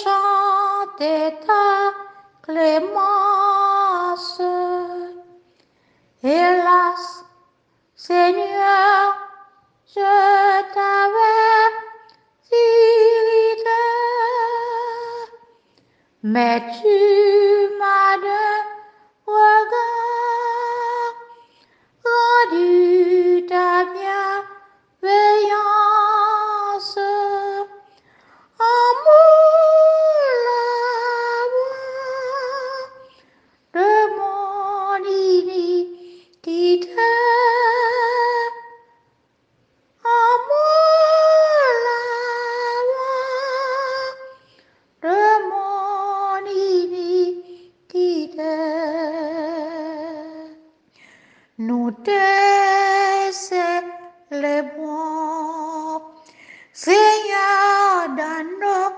chanter ta clémence. Hélas, Seigneur, je t'avais dit, mais tu m'as d'un regard rendu ta bienveillance. Amour, la voix de mon iniquité. Amour, la voix de mon iniquité. Nous te célébrons, Seigneur, dans nos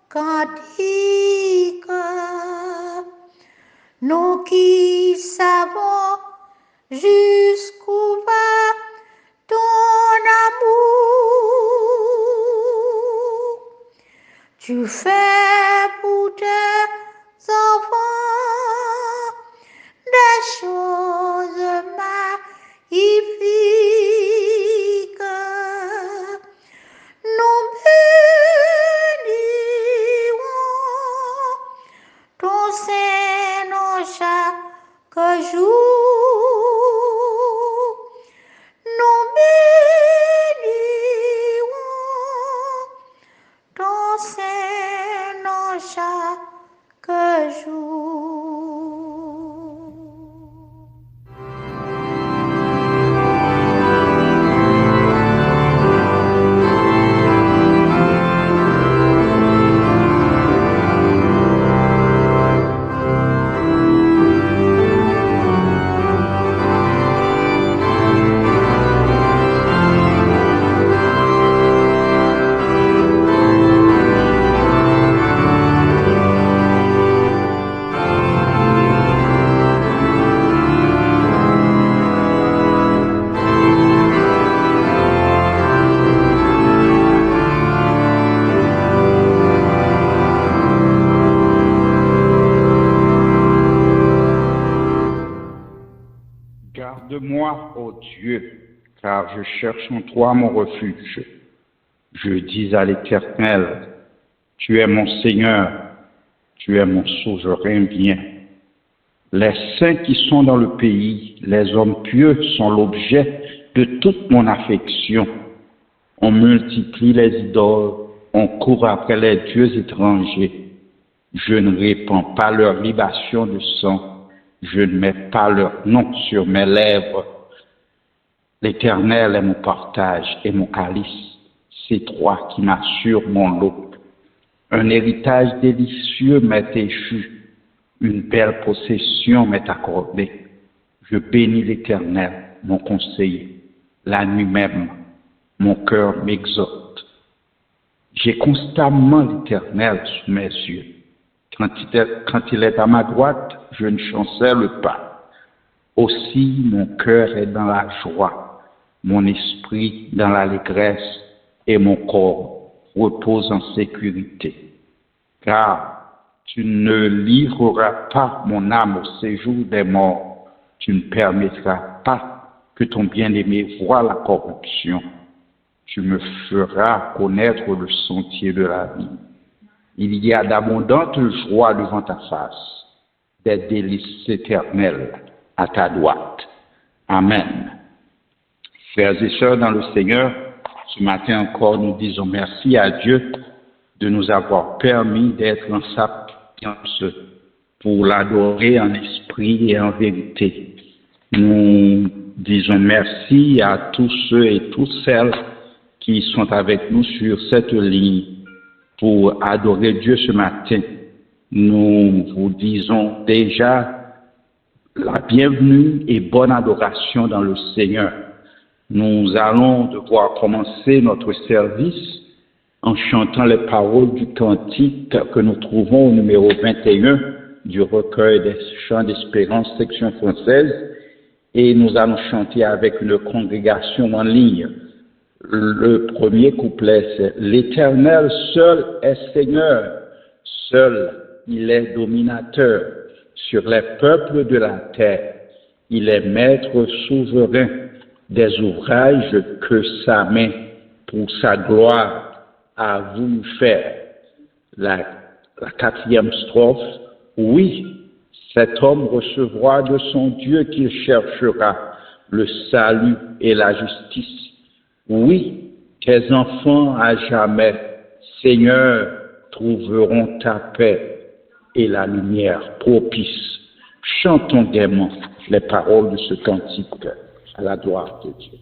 cantiques, nous qui savons jusqu'où va ton amour. Tu fais pour tes enfants des choses magnifiques. Nous bénirons ton Saint-Nom chaque jour. Nous bénirons ton Saint-Nom chaque jour. Garde-moi, ô Dieu, car je cherche en toi mon refuge. Je dis à l'Éternel, tu es mon Seigneur, tu es mon souverain bien. Les saints qui sont dans le pays, les hommes pieux sont l'objet de toute mon affection. On multiplie les idoles, on court après les dieux étrangers. Je ne répands pas leur libation de sang. Je ne mets pas leur nom sur mes lèvres. L'Éternel est mon partage et mon calice. C'est toi qui m'assures mon lot. Un héritage délicieux m'est échu. Une belle possession m'est accordée. Je bénis l'Éternel, mon conseiller. La nuit même, mon cœur m'exhorte. J'ai constamment l'Éternel sous mes yeux. Quand il est à ma droite, je ne chancelle pas. Aussi, mon cœur est dans la joie, mon esprit dans l'allégresse et mon corps repose en sécurité. Car tu ne livreras pas mon âme au séjour des morts. Tu ne permettras pas que ton bien-aimé voie la corruption. Tu me feras connaître le sentier de la vie. Il y a d'abondantes joies devant ta face, des délices éternelles à ta droite. Amen. Frères et sœurs dans le Seigneur, ce matin encore, nous disons merci à Dieu de nous avoir permis d'être en sa présence pour l'adorer en esprit et en vérité. Nous disons merci à tous ceux et toutes celles qui sont avec nous sur cette ligne pour adorer Dieu ce matin. Nous vous disons déjà la bienvenue et bonne adoration dans le Seigneur. Nous allons devoir commencer notre service en chantant les paroles du cantique que nous trouvons au numéro 21 du recueil des chants d'espérance section française, et nous allons chanter avec une congrégation en ligne. Le premier couplet, c'est « L'Éternel seul est Seigneur, Seul, il est dominateur sur les peuples de la terre. Il est maître souverain des ouvrages que sa main, pour sa gloire, a voulu faire. La quatrième strophe, oui, cet homme recevra de son Dieu qu'il cherchera le salut et la justice. Oui, tes enfants à jamais, Seigneur, trouveront ta paix et la lumière propice. Chantons gaiement les paroles de ce cantique à la gloire de Dieu.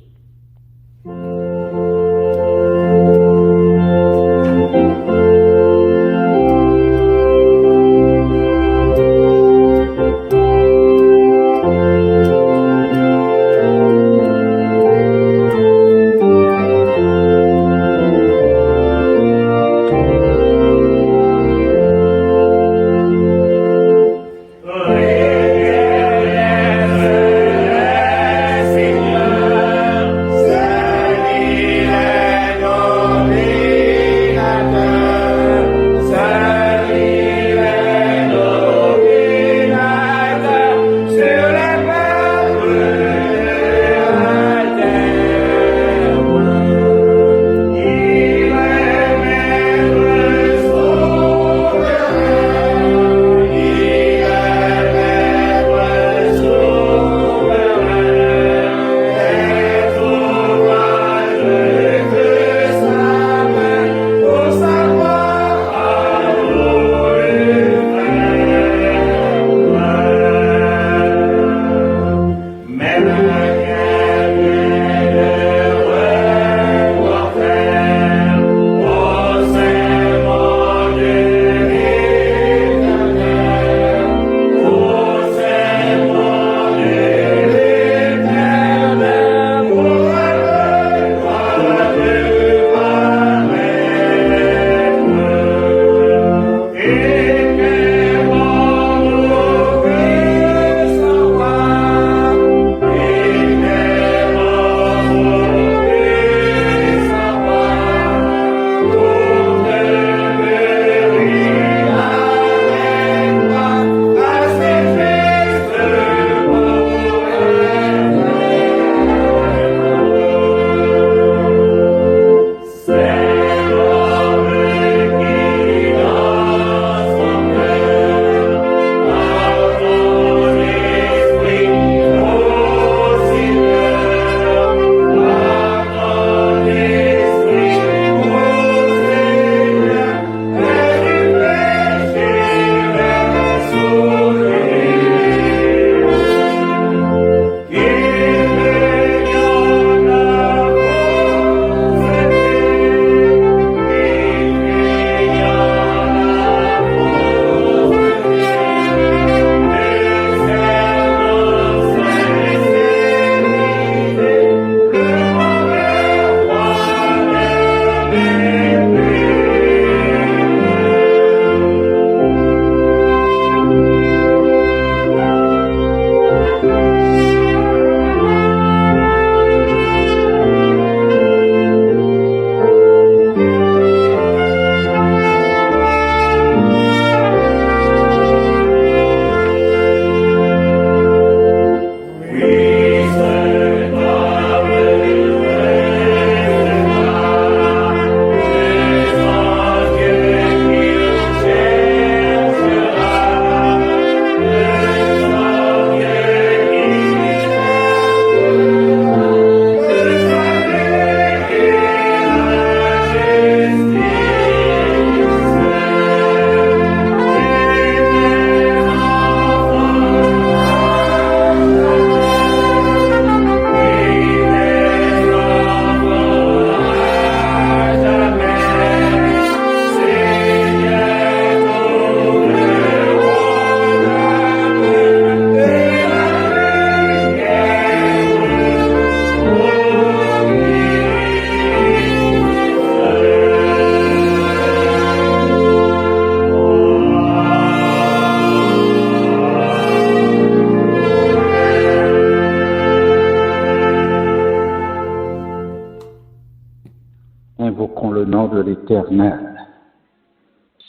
Invoquons le nom de l'Éternel.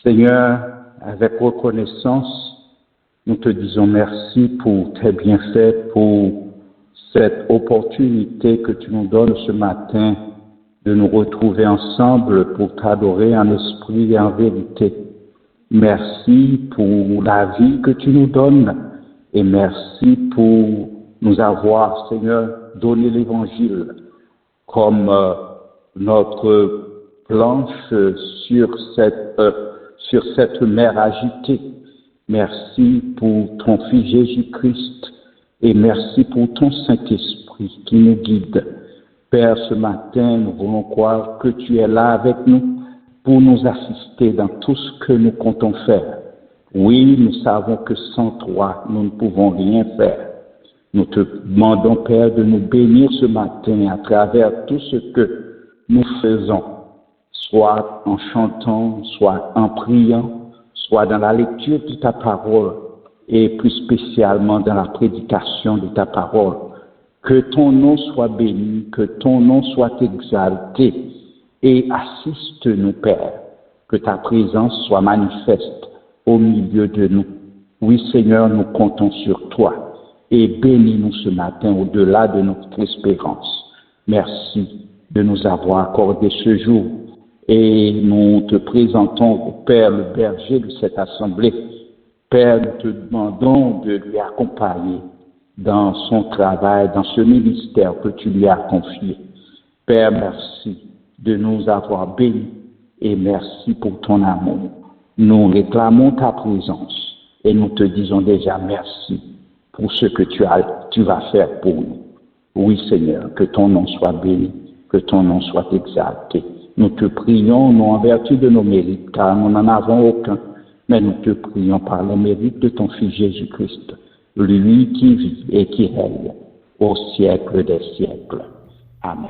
Seigneur, avec reconnaissance, nous te disons merci pour tes bienfaits, pour cette opportunité que tu nous donnes ce matin de nous retrouver ensemble pour t'adorer en esprit et en vérité. Merci pour la vie que tu nous donnes et merci pour nous avoir, Seigneur, donné l'Évangile comme notre planche sur cette mer agitée. Merci pour ton Fils Jésus-Christ et merci pour ton Saint-Esprit qui nous guide. Père, ce matin, nous voulons croire que tu es là avec nous pour nous assister dans tout ce que nous comptons faire. Oui, nous savons que sans toi, nous ne pouvons rien faire. Nous te demandons, Père, de nous bénir ce matin à travers tout ce que nous faisons, soit en chantant, soit en priant, soit dans la lecture de ta parole et plus spécialement dans la prédication de ta parole. Que ton nom soit béni, que ton nom soit exalté et assiste-nous, Père, que ta présence soit manifeste au milieu de nous. Oui, Seigneur, nous comptons sur toi et bénis-nous ce matin au-delà de notre espérance. Merci de nous avoir accordé ce jour et nous te présentons au Père, le berger de cette assemblée. Père, nous te demandons de lui accompagner dans son travail, dans ce ministère que tu lui as confié. Père, merci de nous avoir bénis et merci pour ton amour. Nous réclamons ta présence et nous te disons déjà merci pour ce que tu vas faire pour nous. Oui, Seigneur, que ton nom soit béni, que ton nom soit exalté. Nous te prions, non en vertu de nos mérites, car nous n'en avons aucun, mais nous te prions par le mérite de ton Fils Jésus-Christ, lui qui vit et qui règne au siècle des siècles. Amen.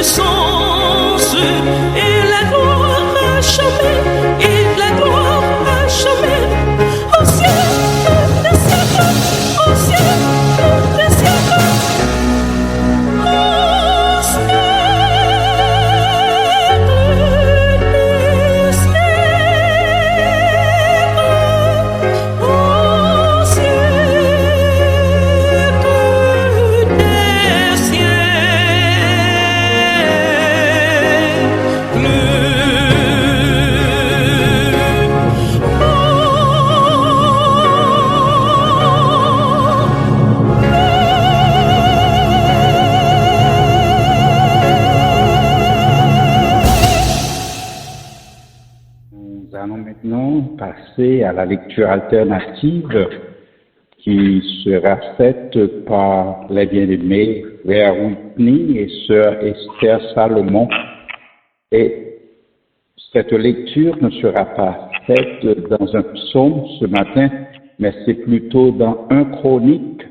puissance et la gloire à jamais, et la gloire à jamais, au siècle des siècles, au siècle des siècles, au siècle des siècles, au siècle des Nous allons maintenant passer à la lecture alternative qui sera faite par les bien-aimés frères Whitney et sœur Esther Salomon. Et cette lecture ne sera pas faite dans un psaume ce matin, mais c'est plutôt dans 1 Chronique,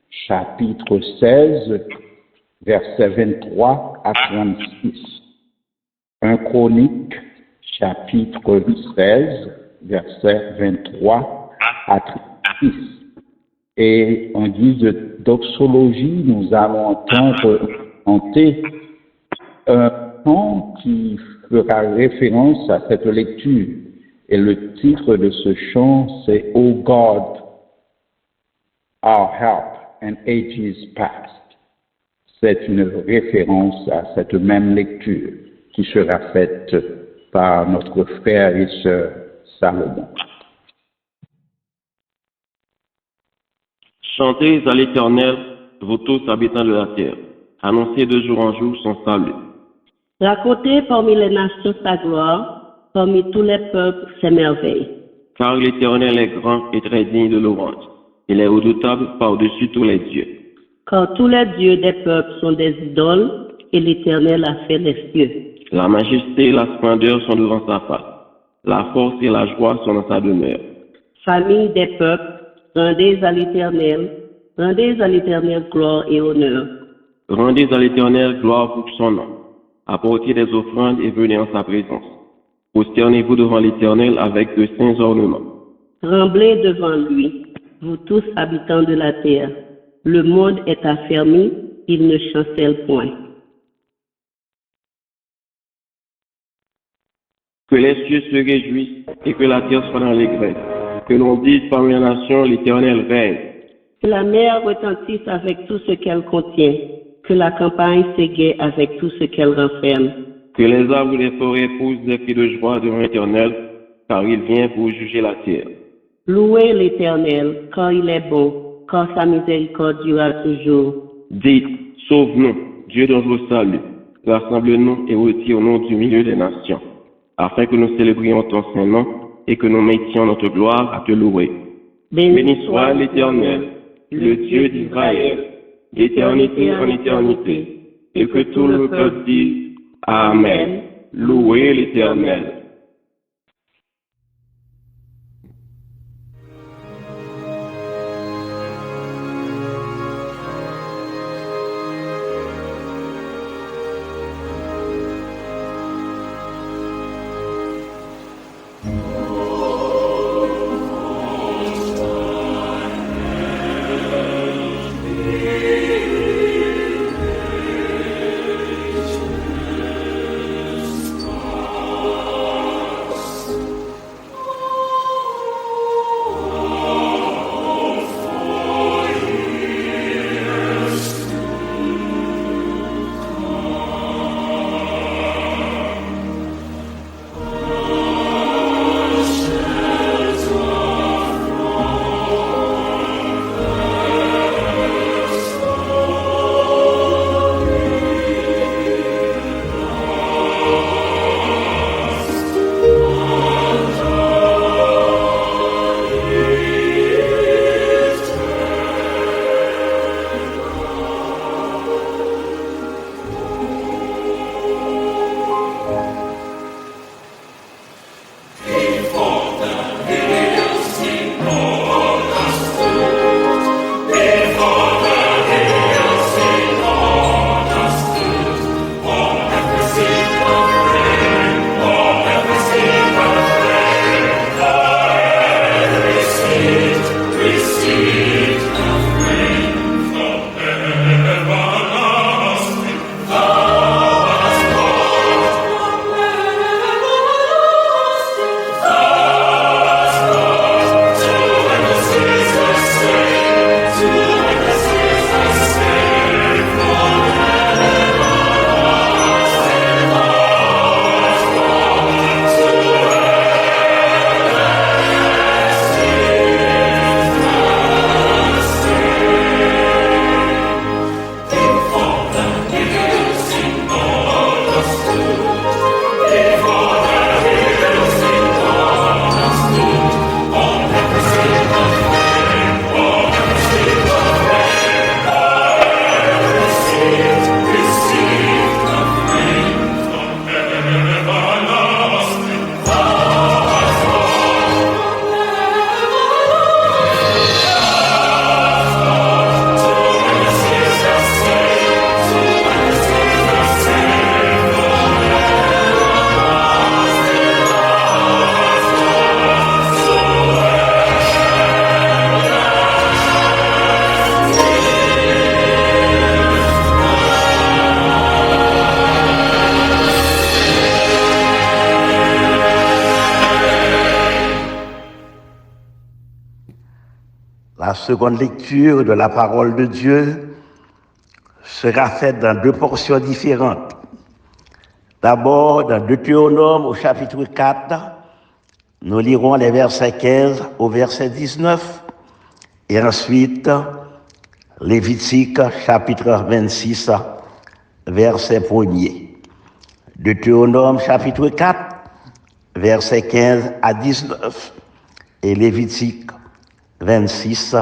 chapitre 16, versets 23 à 36. 1 Chronique, chapitre 16, versets 23 à 36. Et en guise de doxologie, nous allons entendre chanter un chant qui fera référence à cette lecture. Et le titre de ce chant, c'est « O God, our help in ages past ». C'est une référence à cette même lecture qui sera faite par notre frère et sœur Salomon. Chantez à l'Éternel, vous tous habitants de la terre. Annoncez de jour en jour son salut. Racontez parmi les nations sa gloire, parmi tous les peuples ses merveilles. Car l'Éternel est grand et très digne de louange. Il est redoutable par-dessus tous les dieux. Car tous les dieux des peuples sont des idoles, et l'Éternel a fait les cieux. La majesté et la splendeur sont devant sa face. La force et la joie sont dans sa demeure. Famille des peuples, rendez à l'Éternel gloire et honneur. Rendez à l'Éternel gloire pour son nom. Apportez des offrandes et venez en sa présence. Prosternez-vous devant l'Éternel avec de saints ornements. Tremblez devant lui, vous tous habitants de la terre. Le monde est affermi, il ne chancelle point. Que les cieux se réjouissent et que la terre soit dans l'allégresse. Que l'on dise parmi les nations, l'Éternel règne. Que la mer retentisse avec tout ce qu'elle contient. Que la campagne s'égaie avec tout ce qu'elle renferme. Que les arbres des forêts poussent des cris de joie devant l'Éternel, car il vient pour juger la terre. Louez l'Éternel, car il est bon, car sa miséricorde durera toujours. Dites, sauve-nous, Dieu de notre salut. Rassemble-nous et retire-nous du milieu des nations, afin que nous célébrions ton saint nom et que nous mettions notre gloire à te louer. Béni soit l'Éternel, le Dieu d'Israël, d'éternité en éternité, et que tout le peuple dise Amen. Louez l'Éternel. seconde lecture de la parole de Dieu sera faite dans deux portions différentes. D'abord, dans Deutéronome au chapitre 4, nous lirons les versets 15 au verset 19, et ensuite, Lévitique chapitre 26, verset 1er. Deutéronome chapitre 4, versets 15 à 19, et Lévitique 26,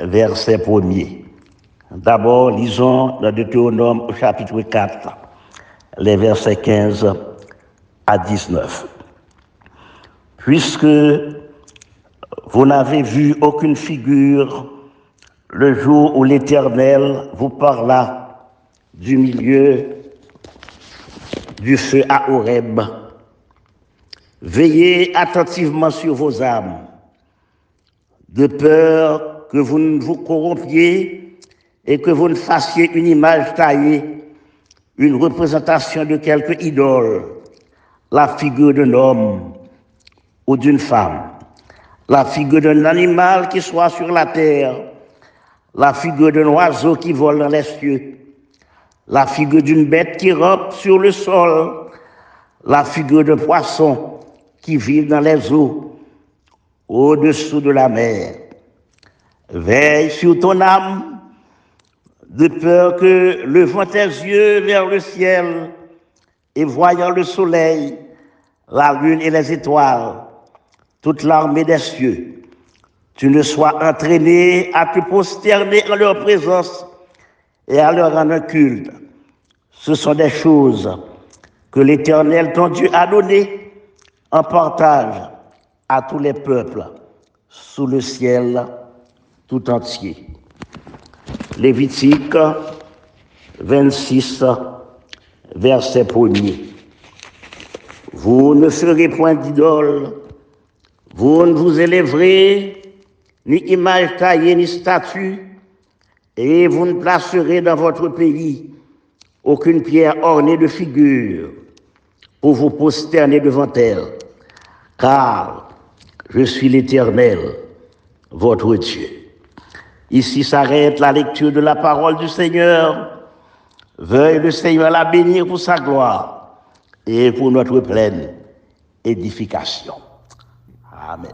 verset 1er. D'abord, lisons le Deutéronome au chapitre 4, les versets 15 à 19. Puisque vous n'avez vu aucune figure le jour où l'Éternel vous parla du milieu du feu à Horeb, veillez attentivement sur vos âmes, de peur que vous ne vous corrompiez et que vous ne fassiez une image taillée, une représentation de quelque idole, la figure d'un homme ou d'une femme, la figure d'un animal qui soit sur la terre, la figure d'un oiseau qui vole dans les cieux, la figure d'une bête qui rampe sur le sol, la figure d'un poisson qui vit dans les eaux, au-dessous de la mer. Veille sur ton âme, de peur que, levant tes yeux vers le ciel et voyant le soleil, la lune et les étoiles, toute l'armée des cieux, tu ne sois entraîné à te prosterner en leur présence et à leur rendre un culte. Ce sont des choses que l'Éternel ton Dieu a données en partage à tous les peuples sous le ciel tout entier. Lévitique 26, verset 1er. Vous ne ferez point d'idole, vous ne vous élèverez ni image taillée ni statue, et vous ne placerez dans votre pays aucune pierre ornée de figure pour vous prosterner devant elle, car je suis l'Éternel, votre Dieu. Ici s'arrête la lecture de la parole du Seigneur. Veuille le Seigneur la bénir pour sa gloire et pour notre pleine édification. Amen.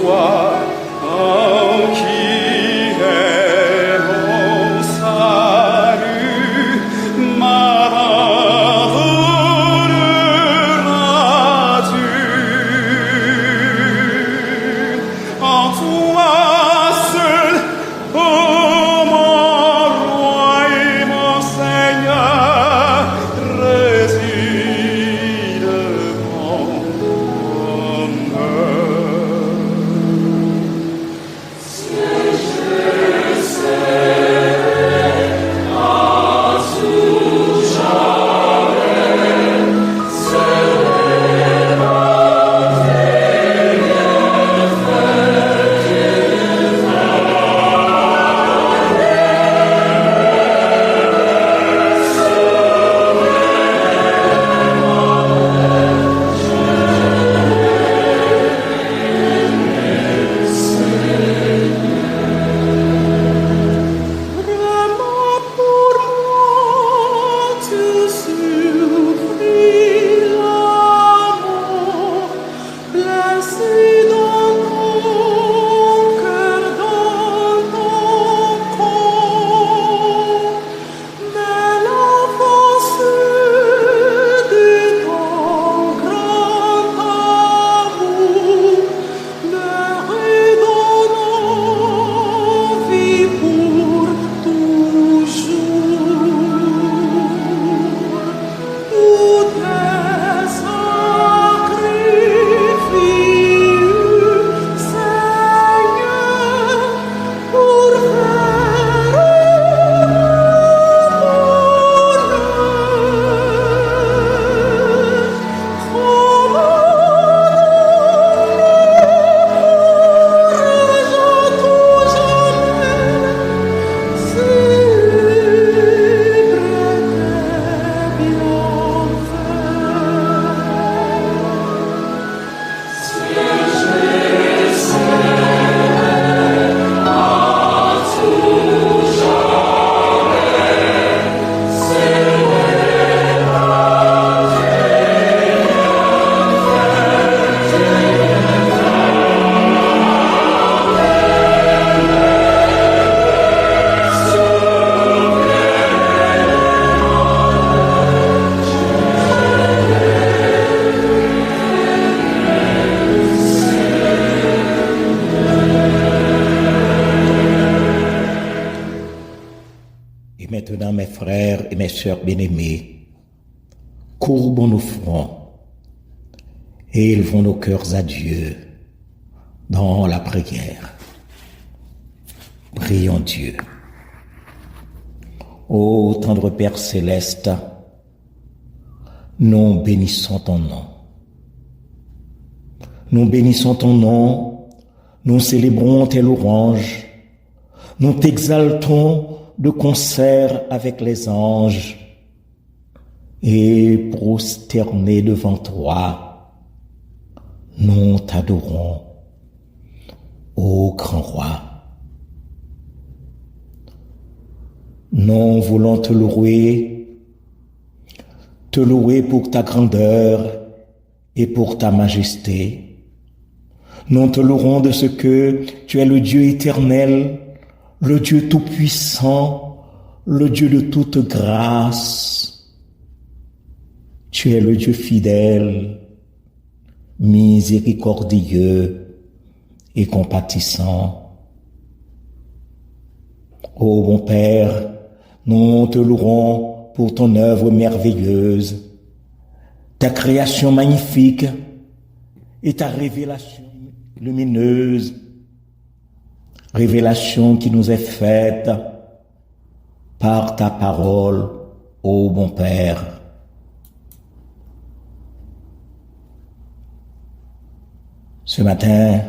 soir, en qui est mon salut, m'abandonneras-tu? En toi seul, ô mon roi et mon Seigneur, réside mon bonheur. Vraiment pour moi, tu souffris l'amour, placé dans ton cœur, dans ton corps. Mais la force de ton grand amour me redonne vie pour toujours. Tous tes sacrifices, Seigneur, pour faire Et maintenant, mes frères et mes sœurs bien-aimés, courbons nos fronts et élevons nos cœurs à Dieu dans la prière. Prions Dieu. Ô tendre Père céleste, nous bénissons ton nom. Nous bénissons ton nom, nous célébrons tes louanges, nous t'exaltons de concert avec les anges et prosternés devant toi, nous t'adorons, ô grand roi. Nous voulons te louer pour ta grandeur et pour ta majesté. Nous te louerons de ce que tu es le Dieu éternel, le Dieu tout-puissant, le Dieu de toute grâce. Tu es le Dieu fidèle, miséricordieux et compatissant. Ô bon Père, nous te louerons pour ton œuvre merveilleuse, ta création magnifique et ta révélation lumineuse, révélation qui nous est faite par ta parole, ô bon Père. Ce matin,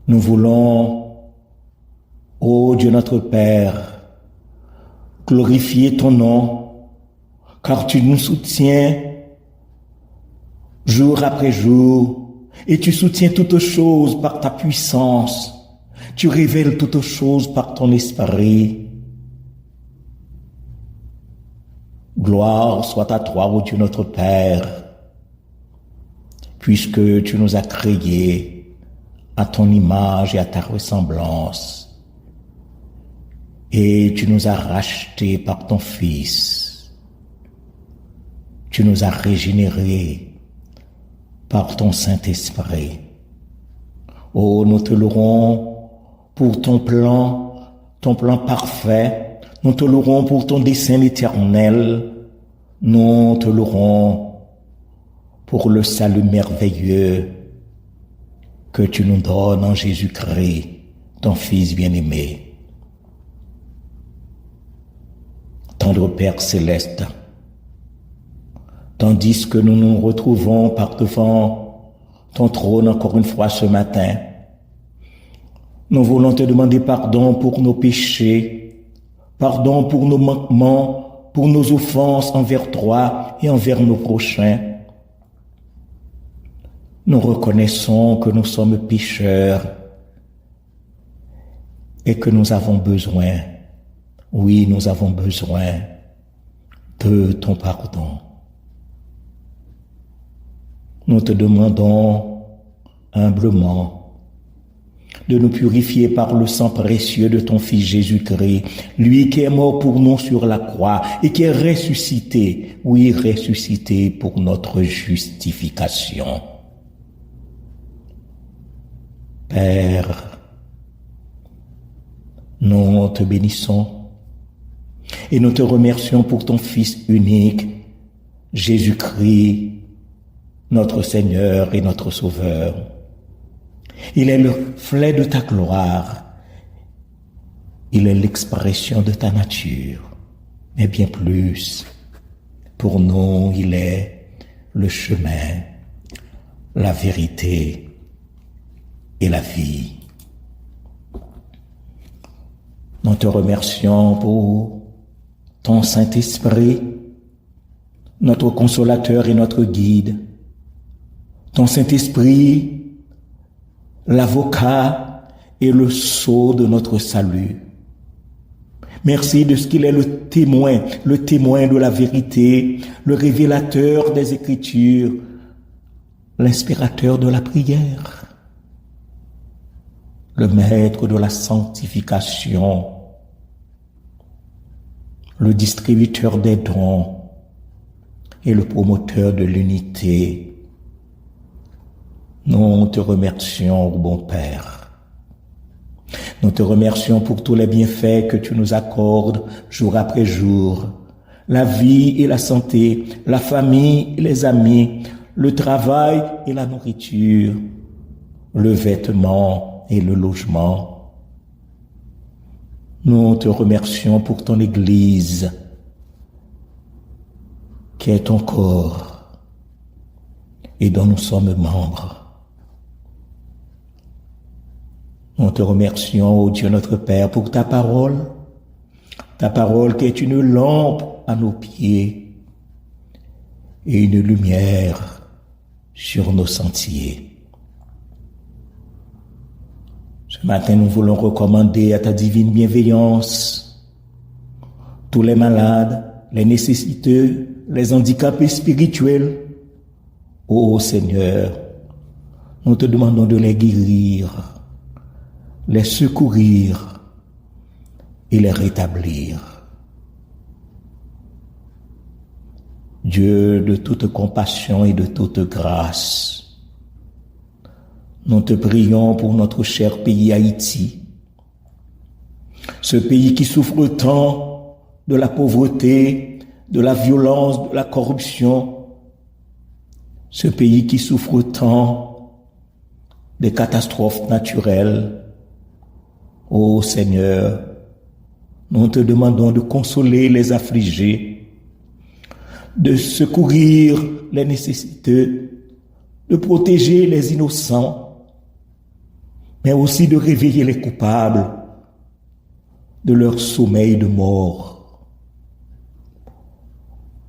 nous voulons, ô Dieu notre Père, glorifier ton nom, car tu nous soutiens jour après jour, et tu soutiens toutes choses par ta puissance. Tu révèles toutes choses par ton esprit. Gloire soit à toi, ô Dieu notre Père. puisque tu nous as créés à ton image et à ta ressemblance, et tu nous as rachetés par ton Fils. Tu nous as régénérés par ton Saint-Esprit. Oh, nous te louerons pour ton plan parfait. Nous te louerons pour ton dessein éternel. Nous te louerons pour le salut merveilleux que tu nous donnes en Jésus-Christ, ton Fils bien-aimé. Tendre Père céleste, tandis que nous nous retrouvons par devant ton trône encore une fois ce matin, nous voulons te demander pardon pour nos péchés, pardon pour nos manquements, pour nos offenses envers toi et envers nos prochains. Nous reconnaissons que nous sommes pécheurs et que nous avons besoin, oui, nous avons besoin de ton pardon. Nous te demandons humblement de nous purifier par le sang précieux de ton Fils Jésus-Christ, lui qui est mort pour nous sur la croix et qui est ressuscité, oui, ressuscité pour notre justification. Père, nous te bénissons et nous te remercions pour ton Fils unique, Jésus-Christ, notre Seigneur et notre Sauveur. Il est le reflet de ta gloire. Il est l'expression de ta nature. Mais bien plus, pour nous, il est le chemin, la vérité et la vie. Nous te remercions pour ton Saint-Esprit, notre consolateur et notre guide. Ton Saint-Esprit, l'avocat et le sceau de notre salut. Merci de ce qu'il est le témoin de la vérité, le révélateur des Écritures, l'inspirateur de la prière, le maître de la sanctification, le distributeur des dons et le promoteur de l'unité. Nous te remercions, bon Père. Nous te remercions pour tous les bienfaits que tu nous accordes jour après jour. La vie et la santé, la famille et les amis, le travail et la nourriture, le vêtement et le logement. Nous te remercions pour ton Église, qui est ton corps et dont nous sommes membres. Nous te remercions, ô Dieu notre Père, pour ta parole qui est une lampe à nos pieds et une lumière sur nos sentiers. Ce matin, nous voulons recommander à ta divine bienveillance tous les malades, les nécessiteux, les handicapés spirituels. Ô Seigneur, nous te demandons de les guérir, les secourir et les rétablir. Dieu de toute compassion et de toute grâce, nous te prions pour notre cher pays Haïti, ce pays qui souffre tant de la pauvreté, de la violence, de la corruption, ce pays qui souffre tant des catastrophes naturelles. Ô Seigneur, nous te demandons de consoler les affligés, de secourir les nécessiteux, de protéger les innocents, mais aussi de réveiller les coupables de leur sommeil de mort.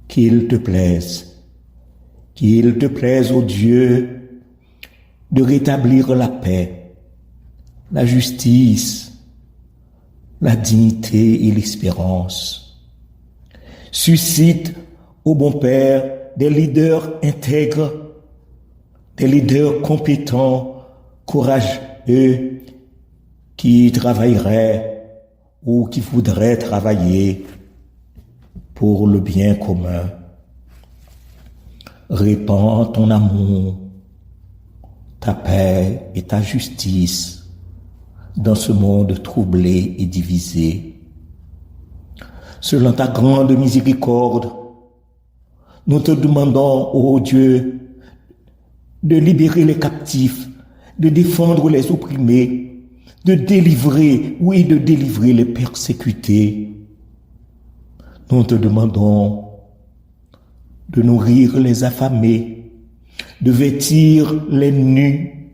Qu'il te plaise, ô Dieu, de rétablir la paix, la justice, la dignité et l'espérance. Suscite, ô bon Père, des leaders intègres, des leaders compétents, courageux, qui travailleraient ou qui voudraient travailler pour le bien commun. Répands ton amour, ta paix et ta justice dans ce monde troublé et divisé. Selon ta grande miséricorde, nous te demandons, ô Dieu, de libérer les captifs, de défendre les opprimés, de délivrer les persécutés. Nous te demandons de nourrir les affamés, de vêtir les nus,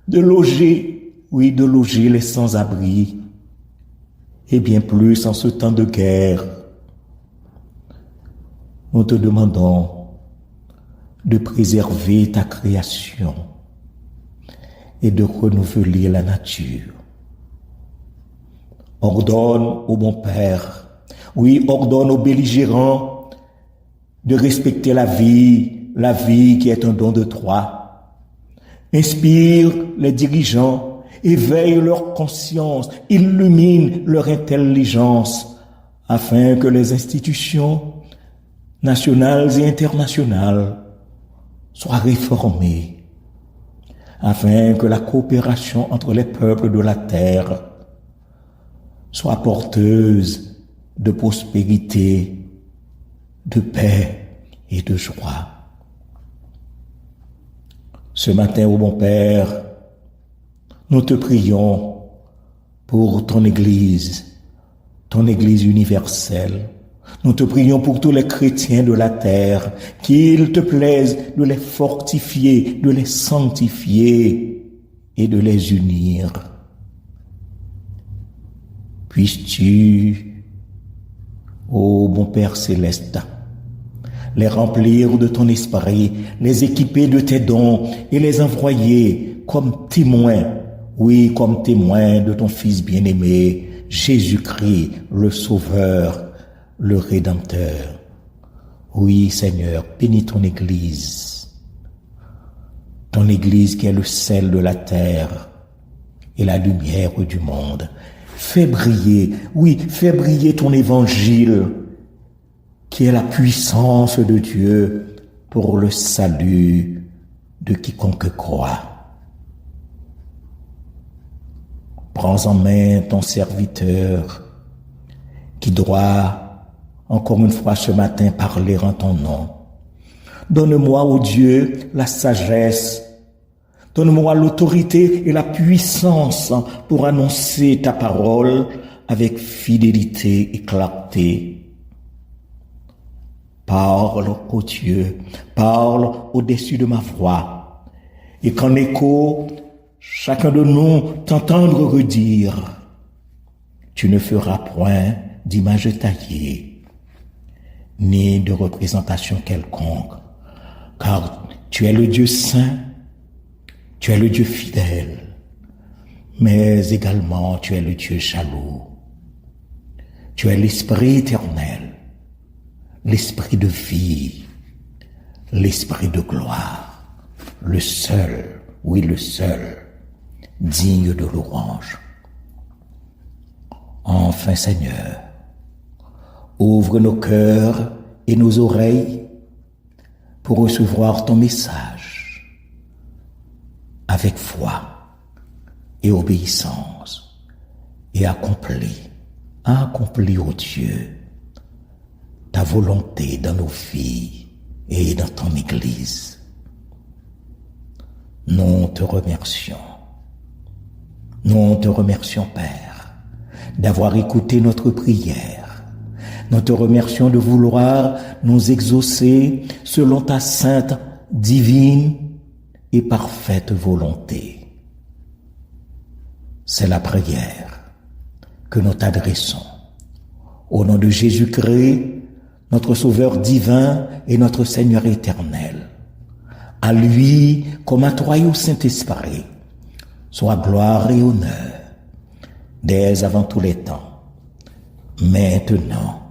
de loger les sans-abri, et bien plus en ce temps de guerre. Nous te demandons de préserver ta création et de renouveler la nature. Ordonne au bon Père, ordonne aux belligérants de respecter la vie qui est un don de toi. Inspire les dirigeants, éveille leur conscience, illumine leur intelligence, afin que les institutions nationales et internationales soient réformées, afin que la coopération entre les peuples de la terre soit porteuse de prospérité, de paix et de joie. Ce matin, ô bon Père, nous te prions pour ton Église universelle. Nous te prions pour tous les chrétiens de la terre, qu'il te plaise de les fortifier, de les sanctifier et de les unir. Puisses-tu, ô bon Père céleste, les remplir de ton esprit, les équiper de tes dons et les envoyer comme témoins, comme témoins de ton Fils bien-aimé, Jésus-Christ, le Sauveur, le Rédempteur. Oui, Seigneur, bénis ton Église qui est le sel de la terre et la lumière du monde. Fais briller ton évangile, qui est la puissance de Dieu pour le salut de quiconque croit. Prends en main ton serviteur qui doit encore une fois ce matin parler en ton nom. Donne-moi, ô Dieu, la sagesse. Donne-moi l'autorité et la puissance pour annoncer ta parole avec fidélité et clarté. Parle, ô Dieu, parle au-dessus de ma voix, et qu'en écho, chacun de nous t'entendre redire: tu ne feras point d'image taillée, ni de représentation quelconque, car tu es le Dieu saint, tu es le Dieu fidèle, mais également tu es le Dieu jaloux. Tu es l'Esprit éternel, l'Esprit de vie, l'Esprit de gloire, le seul, digne de louange. Enfin, Seigneur, ouvre nos cœurs et nos oreilles pour recevoir ton message avec foi et obéissance, et accomplis, ô Dieu, ta volonté dans nos vies et dans ton Église. Nous te remercions, Père, d'avoir écouté notre prière. Nous te remercions de vouloir nous exaucer selon ta sainte, divine et parfaite volonté. C'est la prière que nous t'adressons. Au nom de Jésus-Christ, notre Sauveur divin et notre Seigneur éternel. À lui, comme à toi et au Saint-Esprit, soit gloire et honneur, dès avant tous les temps, maintenant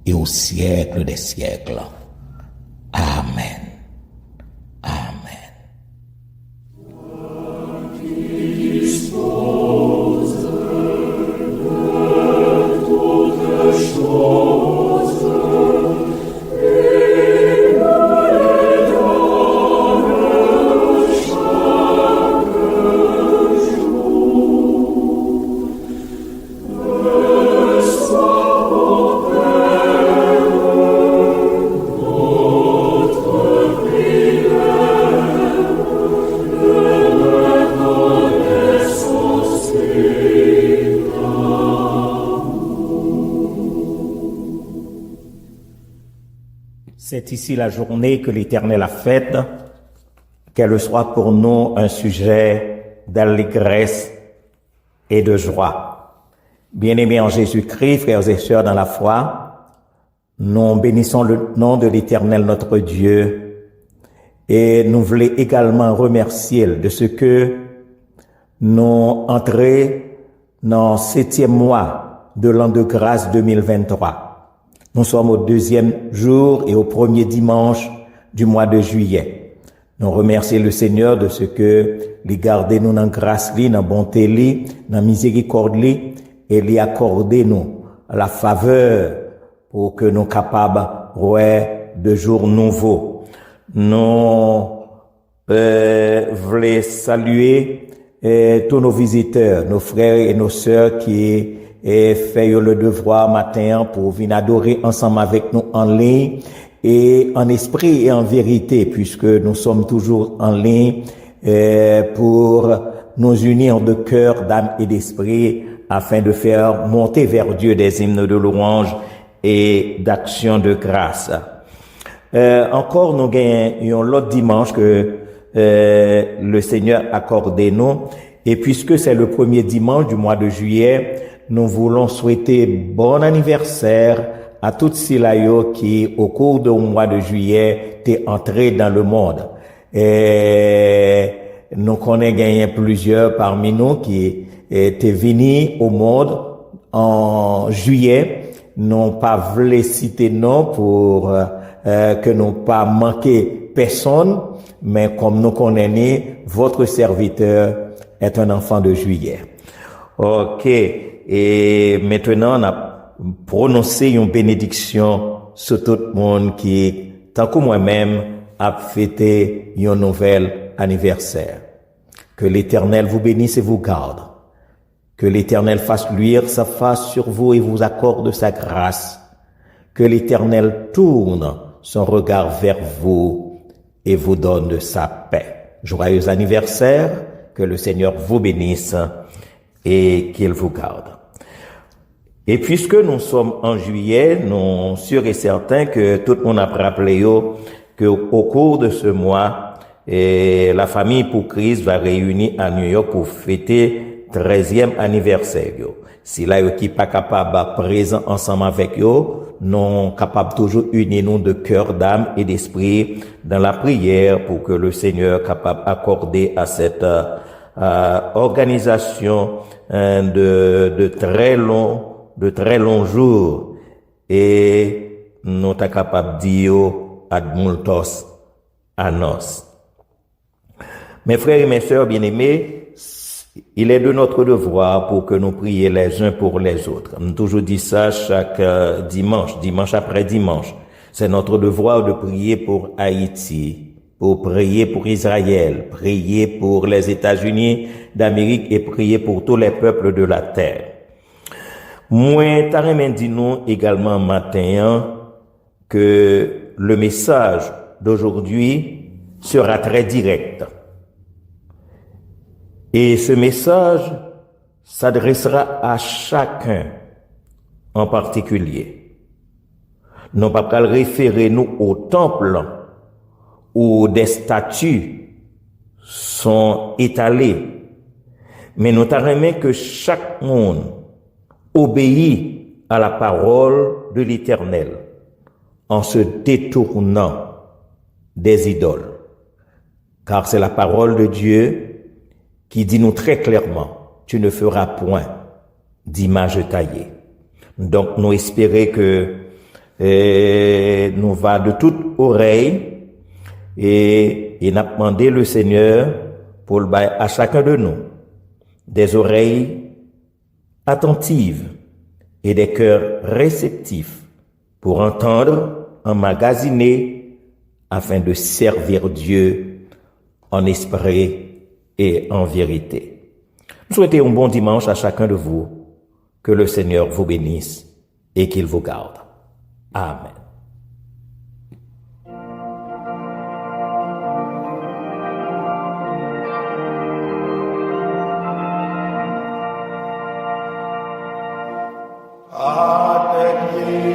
et au siècle des siècles. Amen. Amen. C'est ici la journée que l'Éternel a faite, qu'elle soit pour nous un sujet d'allégresse et de joie. Bien-aimés en Jésus-Christ, frères et sœurs dans la foi, nous bénissons le nom de l'Éternel notre Dieu et nous voulons également remercier de ce que nous entrons dans le 7e mois de l'an de grâce 2023. Nous sommes au 2e jour et au 1er dimanche du mois de juillet. Nous remercions le Seigneur de ce que lui garder nous dans grâce, dans bonté, dans miséricorde, et lui accorder nous la faveur pour que nous capables de jours nouveaux. Nous voulons saluer tous nos visiteurs, nos frères et nos sœurs qui fait le devoir matin pour venir adorer ensemble avec nous en ligne et en esprit et en vérité, puisque nous sommes toujours en ligne pour nous unir de cœur, d'âme et d'esprit afin de faire monter vers Dieu des hymnes de louange et d'action de grâce. Encore nous gagnons l'autre dimanche que le Seigneur a accordé nous, et puisque c'est le 1er dimanche du mois de juillet, nous voulons souhaiter bon anniversaire à toutes celles qui, au cours du mois de juillet, t'es entré dans le monde. Et nous connaissons gagné plusieurs parmi nous qui étaient venus au monde en juillet. Nous pas voulu citer non pour que nous pas manquer personne, mais comme nous connaissons, votre serviteur est un enfant de juillet. Ok. Et maintenant, on a prononcé une bénédiction sur tout le monde qui, tant que moi-même, a fêté un nouvel anniversaire. Que l'Éternel vous bénisse et vous garde. Que l'Éternel fasse luire sa face sur vous et vous accorde sa grâce. Que l'Éternel tourne son regard vers vous et vous donne de sa paix. Joyeux anniversaire, que le Seigneur vous bénisse et qu'il vous garde. Et puisque nous sommes en juillet, nous sommes sûrs et certains que tout le monde a rappelé qu'au cours de ce mois, la famille pour Christ va réunir à New York pour fêter 13e anniversaire. Si là, qui pas capable de présent ensemble avec eux, nous capables toujours unir nous de cœur, d'âme et d'esprit dans la prière pour que le Seigneur capable d'accorder à cette organisation de très longs jours et nous sommes capables de dire ad multos annos. Mes frères et mes sœurs bien-aimés, il est de notre devoir pour que nous prions les uns pour les autres. On toujours dit ça chaque dimanche après dimanche. C'est notre devoir de prier pour Haïti, pour prier pour Israël, prier pour les États-Unis d'Amérique et prier pour tous les peuples de la terre. Moi, t'arrête dit nous également matin que le message d'aujourd'hui sera très direct. Et ce message s'adressera à chacun en particulier. Non pas qu'à référer nous au temple où des statues sont étalées, mais nous t'arrête que chaque monde obéit à la parole de l'Éternel en se détournant des idoles. Car c'est la parole de Dieu qui dit nous très clairement, tu ne feras point d'image taillée. Donc nous espérons que nous va de toute oreille et n'a demandé le Seigneur pour le bail à chacun de nous des oreilles attentives et des cœurs réceptifs pour entendre, emmagasiner afin de servir Dieu en esprit et en vérité. Souhaitez un bon dimanche à chacun de vous, que le Seigneur vous bénisse et qu'il vous garde. Amen. Atelier,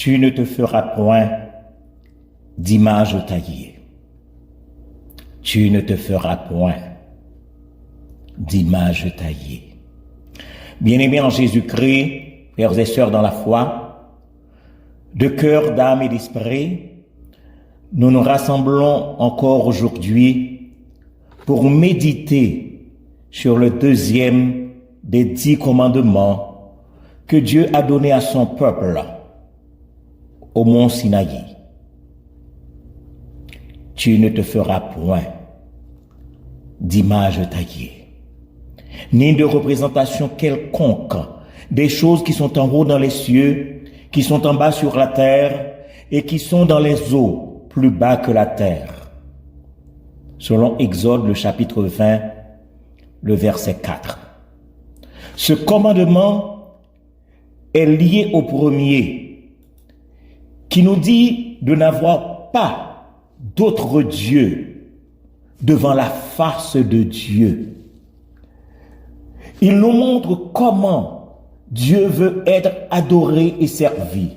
Tu ne te feras point d'image taillée. Tu ne te feras point d'image taillée. Bien-aimés en Jésus-Christ, frères et sœurs dans la foi, de cœur, d'âme et d'esprit, nous nous rassemblons encore aujourd'hui pour méditer sur le deuxième des 10 commandements que Dieu a donné à son peuple au mont Sinaï. Tu ne te feras point d'image taillée, ni de représentation quelconque des choses qui sont en haut dans les cieux, qui sont en bas sur la terre et qui sont dans les eaux plus bas que la terre. Selon Exode, le chapitre 20, le verset 4. Ce commandement est lié au premier, qui nous dit de n'avoir pas d'autre Dieu devant la face de Dieu. Il nous montre comment Dieu veut être adoré et servi,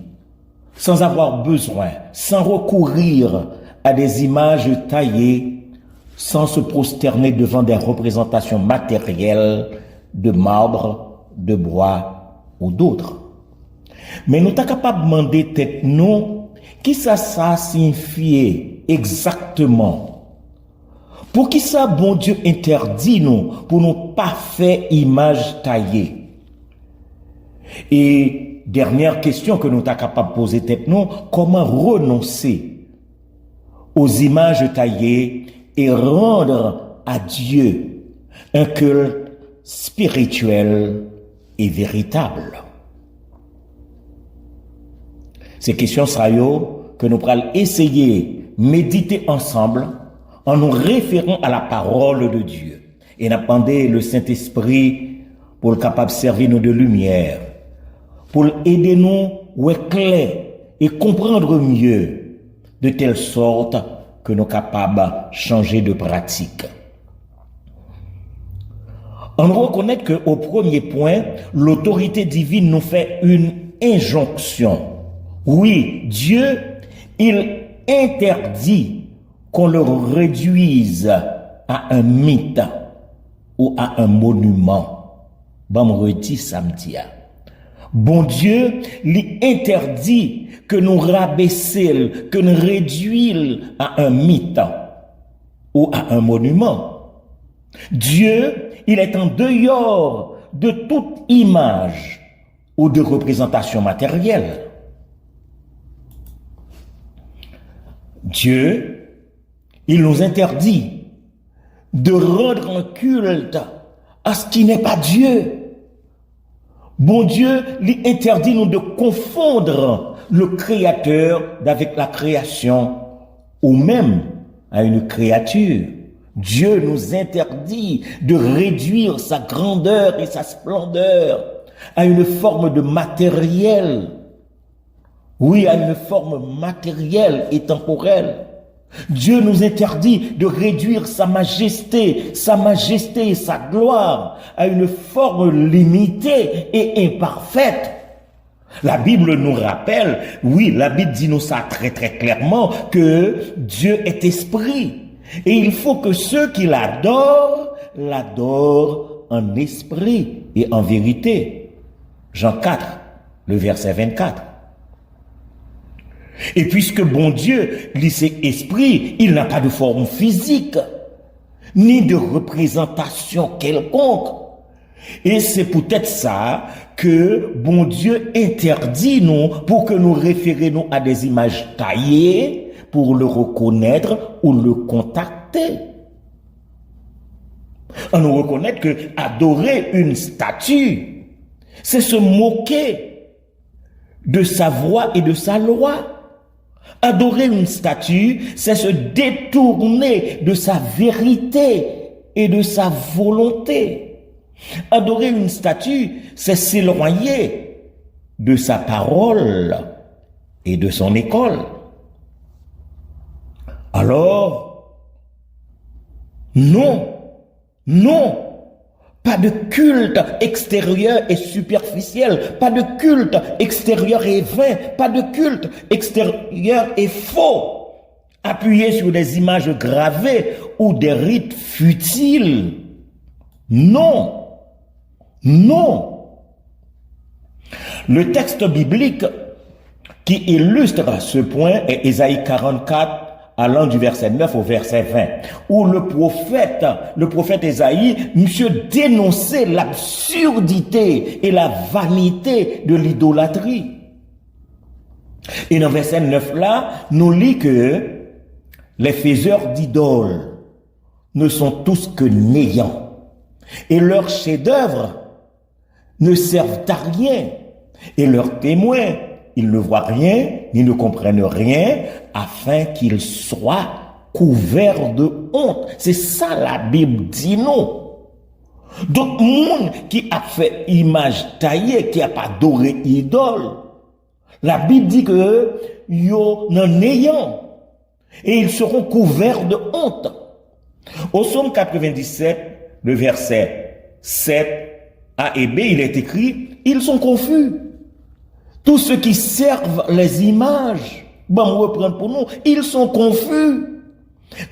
sans avoir besoin, sans recourir à des images taillées, sans se prosterner devant des représentations matérielles de marbre, de bois ou d'autres. Mais nous sommes capables de demander tête nous, qui ça signifie exactement? Pour qui ça bon Dieu interdit nous, pour nous pas faire image taillée? Et dernière question que nous sommes capables de poser tête nous, comment renoncer aux images taillées et rendre à Dieu un culte spirituel et véritable. Ces questions que nous pourrons essayer méditer ensemble en nous référant à la parole de Dieu et demander le Saint-Esprit pour le capable de servir nous de lumière, pour aider nous à clair et comprendre mieux, de telle sorte que nous sommes capables de changer de pratique. On reconnaît qu'au premier point, l'autorité divine nous fait une injonction. Oui, Dieu, il interdit qu'on le réduise à un mythe ou à un monument. Vendredi, samedi. Bon Dieu, lui interdit que nous rabaissions, que nous réduisions à un mythe ou à un monument. Dieu, il est en dehors de toute image ou de représentation matérielle. Dieu, il nous interdit de rendre un culte à ce qui n'est pas Dieu. Bon Dieu lui interdit nous de confondre le Créateur avec la création ou même à une créature. Dieu nous interdit de réduire sa grandeur et sa splendeur à une forme de matériel. Oui, à une forme matérielle et temporelle. Dieu nous interdit de réduire sa majesté et sa gloire à une forme limitée et imparfaite. La Bible nous rappelle, oui, la Bible dit nous ça très très clairement, que Dieu est esprit. Et il faut que ceux qui l'adorent en esprit et en vérité. Jean 4, le verset 24. Et puisque bon Dieu, lui c'est esprit, il n'a pas de forme physique, ni de représentation quelconque. Et c'est peut-être ça que bon Dieu interdit nous pour que nous référions à des images taillées pour le reconnaître ou le contacter. On nous reconnaît que adorer une statue, c'est se moquer de sa voix et de sa loi. Adorer une statue, c'est se détourner de sa vérité et de sa volonté. Adorer une statue, c'est s'éloigner de sa parole et de son école. Alors, non, pas de culte extérieur et superficiel, pas de culte extérieur et vain, pas de culte extérieur et faux, appuyé sur des images gravées ou des rites futiles. Non. Le texte biblique qui illustre ce point est Ésaïe 44, allant du verset 9 au verset 20, où le prophète Ésaïe, monsieur dénonçait l'absurdité et la vanité de l'idolâtrie. Et dans le verset 9 là, nous lit que les faiseurs d'idoles ne sont tous que néants, et leurs chefs-d'œuvre ne servent à rien, et leurs témoins, ils ne voient rien, ni ne comprennent rien, afin qu'ils soient couverts de honte. C'est ça la Bible dit non. Donc, monde qui a fait image taillée, qui a pas adoré idole, la Bible dit que yo n'en ayant, et ils seront couverts de honte. Au psaume 97, le verset 7 A et B, il est écrit, ils sont confus. Tous ceux qui servent les images, bon, on reprend pour nous, ils sont confus.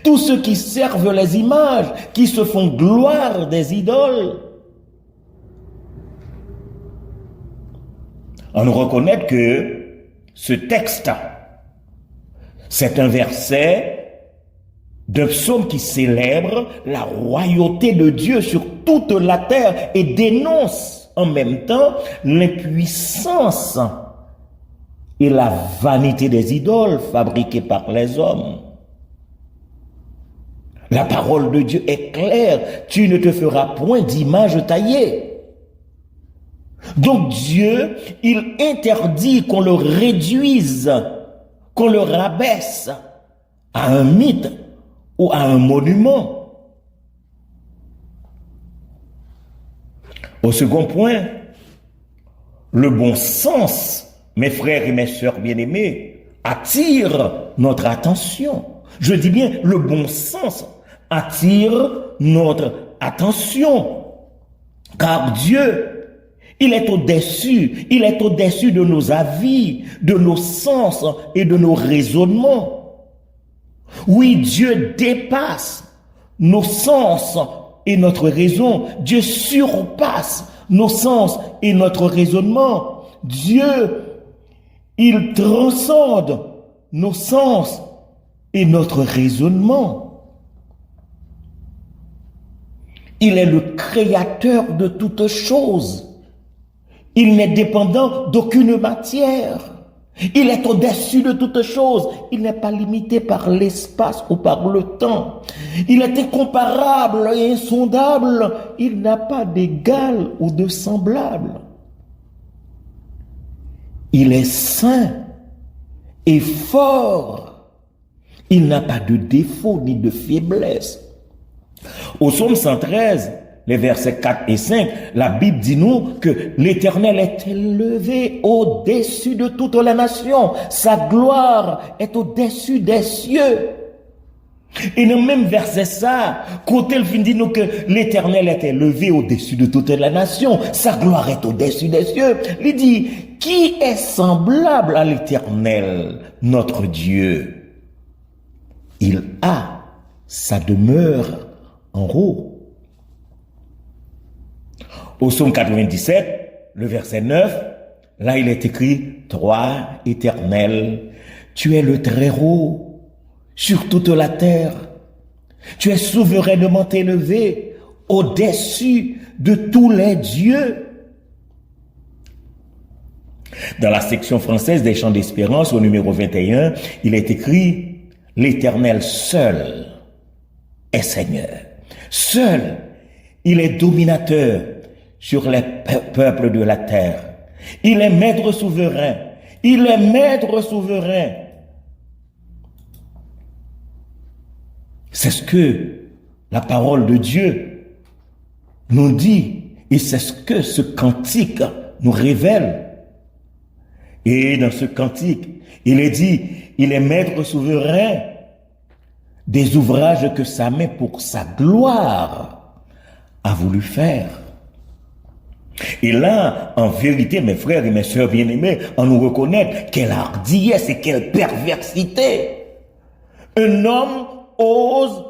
Tous ceux qui servent les images, qui se font gloire des idoles. On reconnaît que ce texte, c'est un verset d'un psaume qui célèbre la royauté de Dieu sur toute la terre et dénonce en même temps l'impuissance et la vanité des idoles fabriquées par les hommes. La parole de Dieu est claire. Tu ne te feras point d'image taillée. Donc Dieu, il interdit qu'on le réduise, qu'on le rabaisse à un mythe ou à un monument. Au second point, le bon sens, mes frères et mes sœurs bien-aimés, attire notre attention. Je dis bien, le bon sens attire notre attention. Car Dieu, il est au-dessus de nos avis, de nos sens et de nos raisonnements. Oui, Dieu dépasse nos sens et notre raison. Dieu surpasse nos sens et notre raisonnement. Dieu, il transcende nos sens et notre raisonnement. Il est le créateur de toutes choses. Il n'est dépendant d'aucune matière. Il est au-dessus de toutes choses. Il n'est pas limité par l'espace ou par le temps. Il est incomparable et insondable. Il n'a pas d'égal ou de semblable. Il est saint et fort. Il n'a pas de défaut ni de faiblesse. Au psaume 113, les versets 4 et 5, la Bible dit nous que l'Éternel est élevé au-dessus de toutes les nations. Sa gloire est au-dessus des cieux. Et dans le même verset ça, côté le fin dit nous que l'Éternel est élevé au-dessus de toutes les nations. Sa gloire est au-dessus des cieux. Il dit, qui est semblable à l'Éternel, notre Dieu? Il a sa demeure en haut. Au psaume 97, le verset 9, là il est écrit, toi, Éternel, tu es le Très-Haut sur toute la terre. Tu es souverainement élevé au-dessus de tous les dieux. Dans la section française des Chants d'Espérance, au numéro 21, il est écrit, l'Éternel seul est Seigneur. Seul, il est dominateur sur les peuples de la terre. Il est maître souverain. Il est maître souverain. C'est ce que la parole de Dieu nous dit et c'est ce que ce cantique nous révèle. Et dans ce cantique, il est dit, il est maître souverain des ouvrages que sa main pour sa gloire a voulu faire. Et là, en vérité, mes frères et mes sœurs bien-aimés, on nous reconnaît quelle hardiesse et quelle perversité. Un homme ose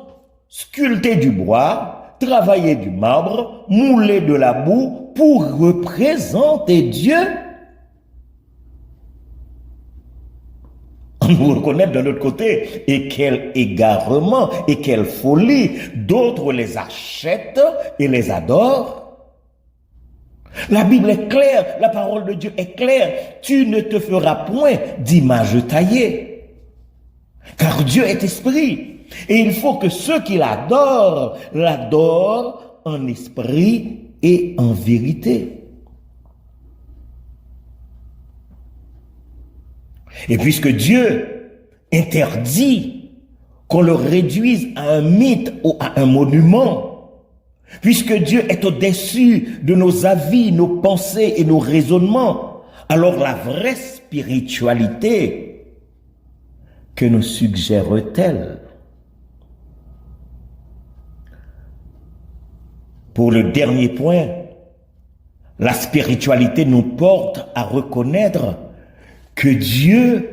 sculpter du bois, travailler du marbre, mouler de la boue pour représenter Dieu. On nous reconnaît de notre côté. Et quel égarement et quelle folie. D'autres les achètent et les adorent. La Bible est claire, la parole de Dieu est claire. Tu ne te feras point d'image taillée. Car Dieu est esprit. Et il faut que ceux qui l'adorent, l'adorent en esprit et en vérité. Et puisque Dieu interdit qu'on le réduise à un mythe ou à un monument, puisque Dieu est au-dessus de nos avis, nos pensées et nos raisonnements, alors la vraie spiritualité que nous suggère-t-elle? Pour le dernier point, la spiritualité nous porte à reconnaître que Dieu,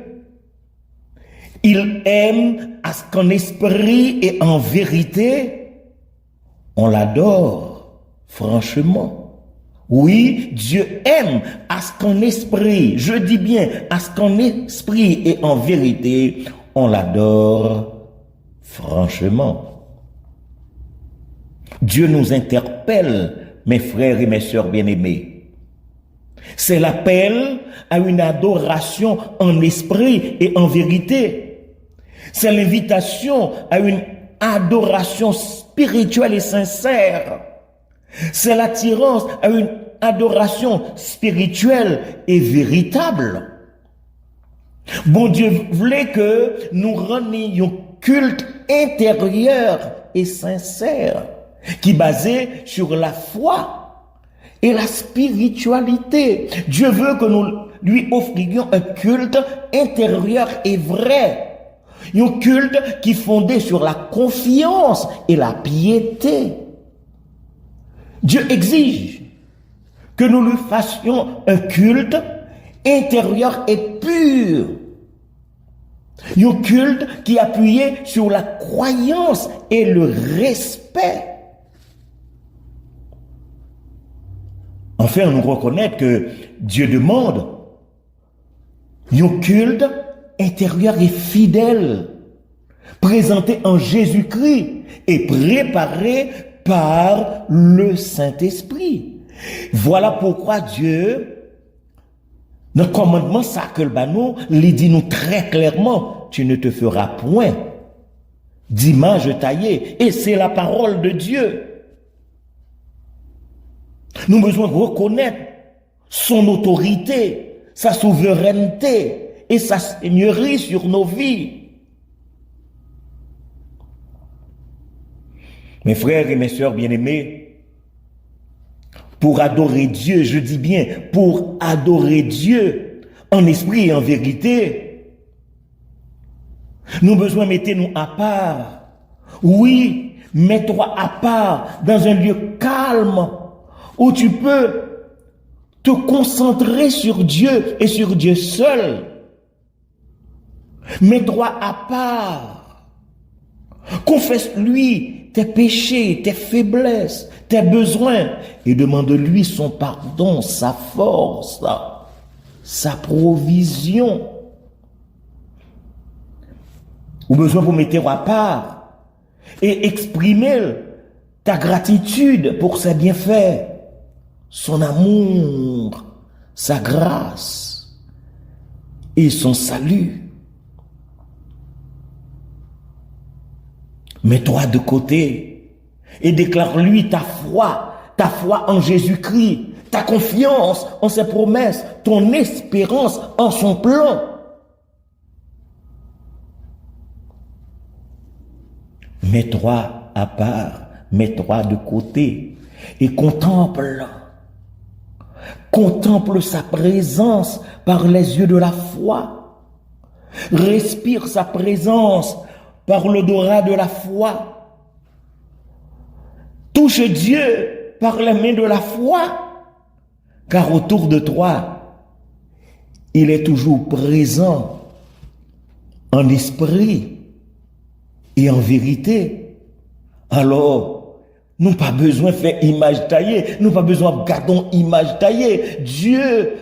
il aime à ce qu'en esprit et en vérité, on l'adore, franchement. Oui, Dieu aime à ce qu'en esprit, je dis bien, à ce qu'en esprit et en vérité, on l'adore, franchement. Dieu nous interpelle, mes frères et mes sœurs bien-aimés. C'est l'appel à une adoration en esprit et en vérité. C'est l'invitation à une adoration spirituelle et sincère. C'est l'attirance à une adoration spirituelle et véritable. Bon Dieu voulait que nous rendions culte intérieur et sincère, qui est basé sur la foi et la spiritualité. Dieu veut que nous lui offrions un culte intérieur et vrai. Un culte qui est fondé sur la confiance et la piété. Dieu exige que nous lui fassions un culte intérieur et pur. Un culte qui est appuyé sur la croyance et le respect. Enfin, nous reconnaître que Dieu demande un culte intérieur et fidèle, présenté en Jésus-Christ et préparé par le Saint-Esprit. Voilà pourquoi Dieu, notre commandement, ça que le banou, il dit nous très clairement, tu ne te feras point d'image taillée. Et c'est la parole de Dieu. Nous avons besoin de reconnaître son autorité, sa souveraineté et sa seigneurie sur nos vies. Mes frères et mes sœurs bien-aimés, pour adorer Dieu, je dis bien, pour adorer Dieu en esprit et en vérité, nous avons besoin de mettre nous à part. Oui, mets-toi à part dans un lieu calme où tu peux te concentrer sur Dieu et sur Dieu seul. Mets-toi à part. Confesse-lui tes péchés, tes faiblesses, tes besoins et demande-lui son pardon, sa force, sa provision. Ou besoin pour mettre à part et exprimer ta gratitude pour ses bienfaits, son amour, sa grâce et son salut. Mets-toi de côté et déclare-lui ta foi en Jésus-Christ, ta confiance en ses promesses, ton espérance en son plan. Mets-toi à part, mets-toi de côté et contemple sa présence par les yeux de la foi. Respire sa présence par l'odorat de la foi. Touche Dieu par les mains de la foi, car autour de toi, il est toujours présent en esprit et en vérité. Alors, nous n'avons pas besoin de faire image taillée, nous n'avons pas besoin de garder image taillée. Dieu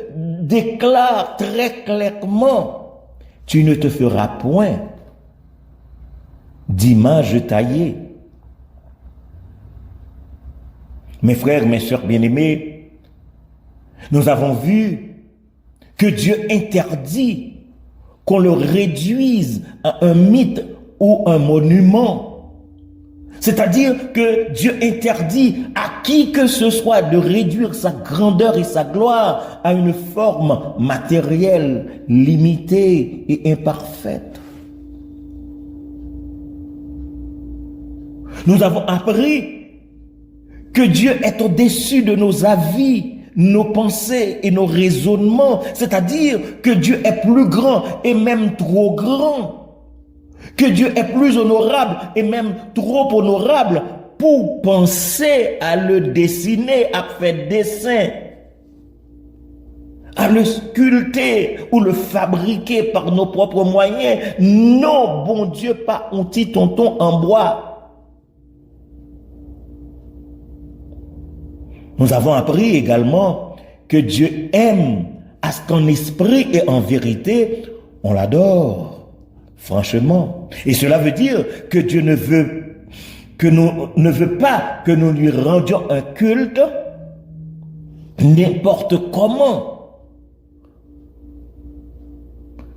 déclare très clairement, tu ne te feras point d'image taillée. Mes frères, mes sœurs bien-aimés, nous avons vu que Dieu interdit qu'on le réduise à un mythe ou un monument. C'est-à-dire que Dieu interdit à qui que ce soit de réduire sa grandeur et sa gloire à une forme matérielle, limitée et imparfaite. Nous avons appris que Dieu est au-dessus de nos avis, nos pensées et nos raisonnements. C'est-à-dire que Dieu est plus grand et même trop grand. Que Dieu est plus honorable et même trop honorable pour penser à le dessiner, à faire dessin, à le sculpter ou le fabriquer par nos propres moyens. Non, bon Dieu, pas un petit tonton en bois. Nous avons appris également que Dieu aime à ce qu'en esprit et en vérité, on l'adore, franchement. Et cela veut dire que Dieu ne veut pas que nous lui rendions un culte n'importe comment.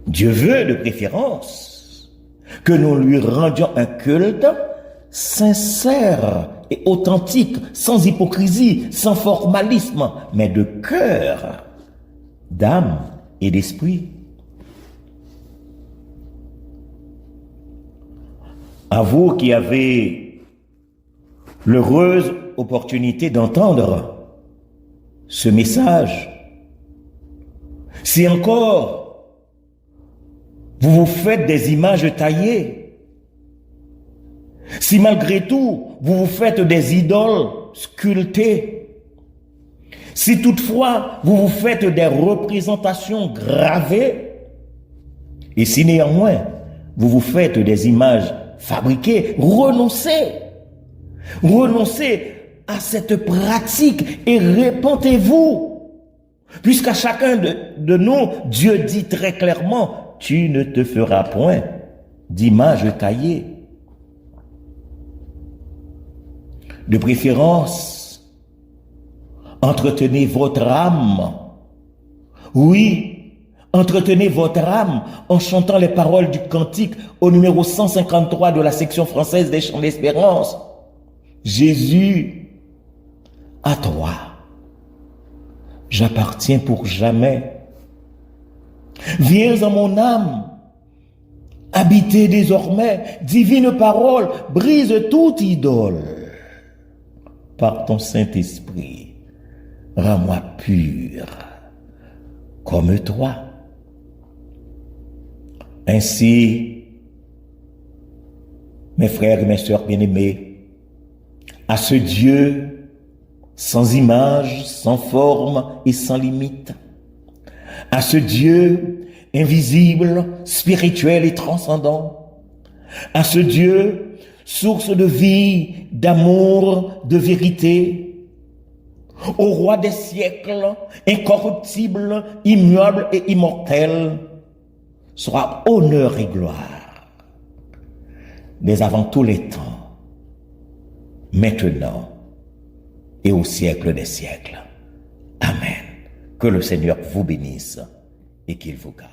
Dieu veut de préférence que nous lui rendions un culte sincère et authentique, sans hypocrisie, sans formalisme, mais de cœur, d'âme et d'esprit. À vous qui avez l'heureuse opportunité d'entendre ce message, si encore vous vous faites des images taillées, si malgré tout vous vous faites des idoles sculptées, si toutefois vous vous faites des représentations gravées, et si néanmoins vous vous faites des images fabriquées, renoncez à cette pratique et répentez-vous. Puisqu'à chacun de nous, Dieu dit très clairement, tu ne te feras point d'image taillée. De préférence, entretenez votre âme. Oui, entretenez votre âme en chantant les paroles du cantique au numéro 153 de la section française des Chants d'Espérance. Jésus, à toi, j'appartiens pour jamais. Viens en mon âme, habitez désormais, divine parole, brise toute idole. Par ton Saint-Esprit, rends-moi pur comme toi. Ainsi, mes frères et mes sœurs bien-aimés, à ce Dieu sans image, sans forme et sans limite, à ce Dieu invisible, spirituel et transcendant, à ce Dieu source de vie, d'amour, de vérité, au roi des siècles, incorruptible, immuable et immortel, soit honneur et gloire, dès avant tous les temps, maintenant et au siècle des siècles. Amen. Que le Seigneur vous bénisse et qu'il vous garde.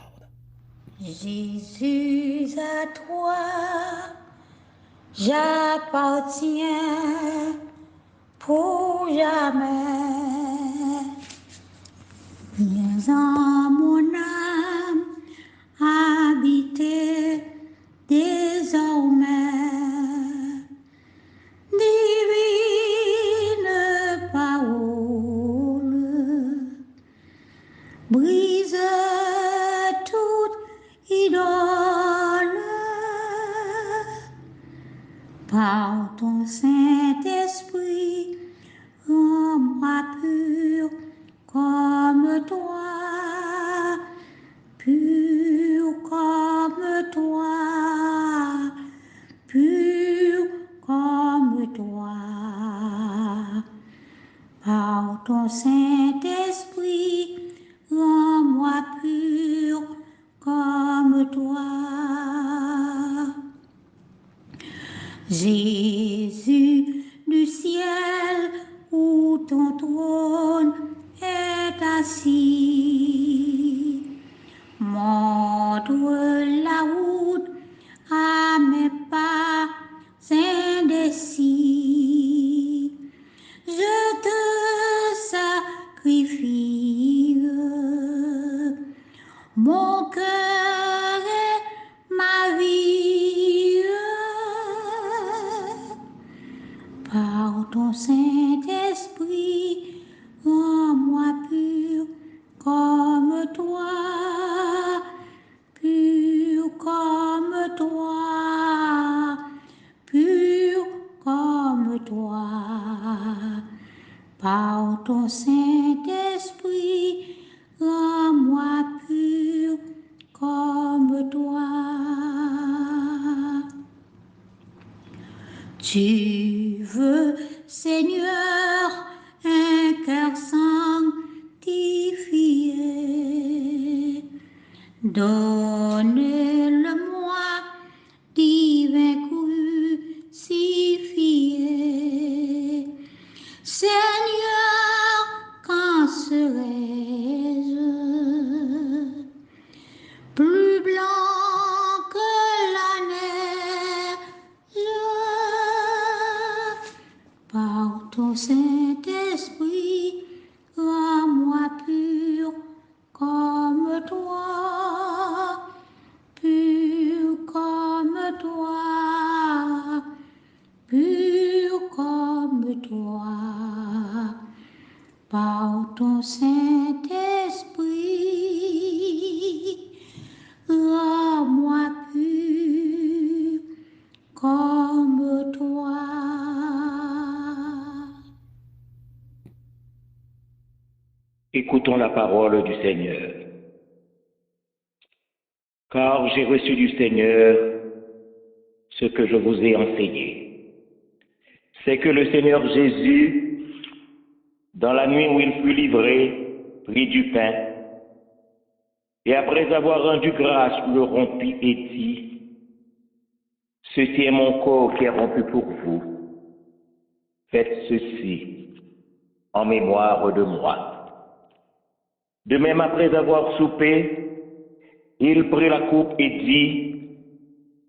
Jésus, à toi j'appartiens pour jamais. Viens en mon âme habiter désormais. Divine parole, brise toute idole par ton Saint-Esprit, rends-moi pur comme toi, pur comme toi, pur comme toi. Par ton Saint-Esprit, rends-moi pur comme toi. Jésus du ciel où ton trône est assis, montre la route à mes pas indécis. Je te sacrifie mon cœur et ma vie. Par ton Saint-Esprit, rends-moi pur comme toi, pur comme toi, pur comme toi. Par ton Saint-Esprit, rends-moi pur comme toi. Tu veux, Seigneur, un cœur sanctifié. Donne-le-moi, divin crucifié. Seigneur, quand serai-je plus blanc que la neige? ton Saint-Esprit, rends-moi pur comme toi, pur comme toi, pur comme toi, par ton Saint-Esprit, rends-moi pur comme toi. Écoutons la parole du Seigneur. Car j'ai reçu du Seigneur ce que je vous ai enseigné. C'est que le Seigneur Jésus, dans la nuit où il fut livré, prit du pain, et après avoir rendu grâce, le rompit et dit, « Ceci est mon corps qui est rompu pour vous. Faites ceci en mémoire de moi. » De même, après avoir soupé, il prit la coupe et dit,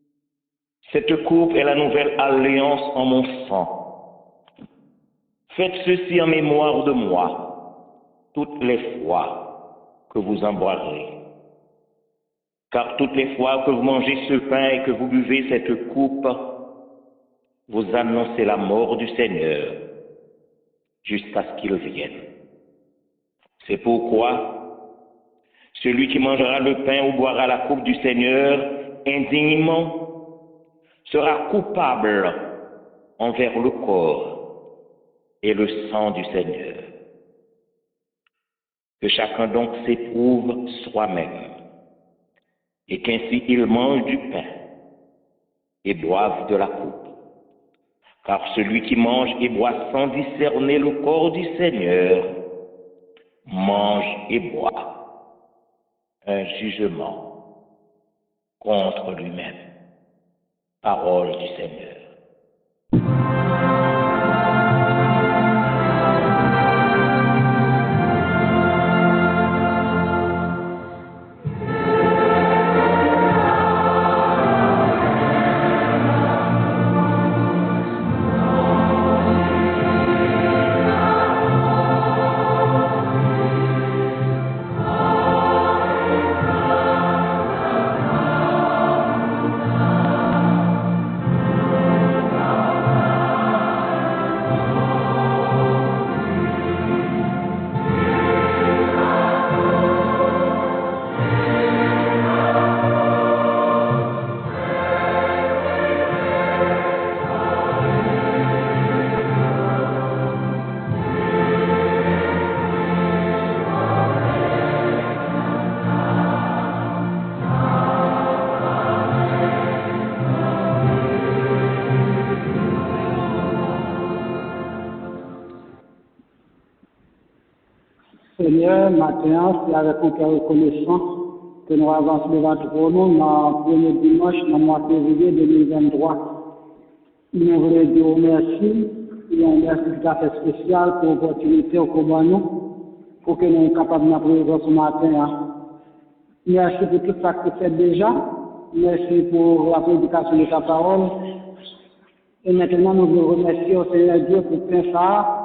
« Cette coupe est la nouvelle alliance en mon sang. Faites ceci en mémoire de moi, toutes les fois que vous en boirez. Car toutes les fois que vous mangez ce pain et que vous buvez cette coupe, vous annoncez la mort du Seigneur jusqu'à ce qu'il vienne. C'est pourquoi celui qui mangera le pain ou boira la coupe du Seigneur indignement sera coupable envers le corps et le sang du Seigneur. Que chacun donc s'éprouve soi-même, et qu'ainsi il mange du pain et boive de la coupe. Car celui qui mange et boit sans discerner le corps du Seigneur mange et boit un jugement contre lui-même. Parole du Seigneur. Seigneur, matin, c'est avec un cœur reconnaissant que nous avançons devant ton nom dans le premier dimanche, dans le mois de février 2023. Nous voulons dire merci, et un merci tout à fait spécial pour l'opportunité au nous, pour que nous soyons capables de présenter ce matin. Merci pour tout ça que tu fais déjà. Merci pour la prédication de ta parole. Et maintenant, nous voulons remercier au Seigneur Dieu pour tout ça,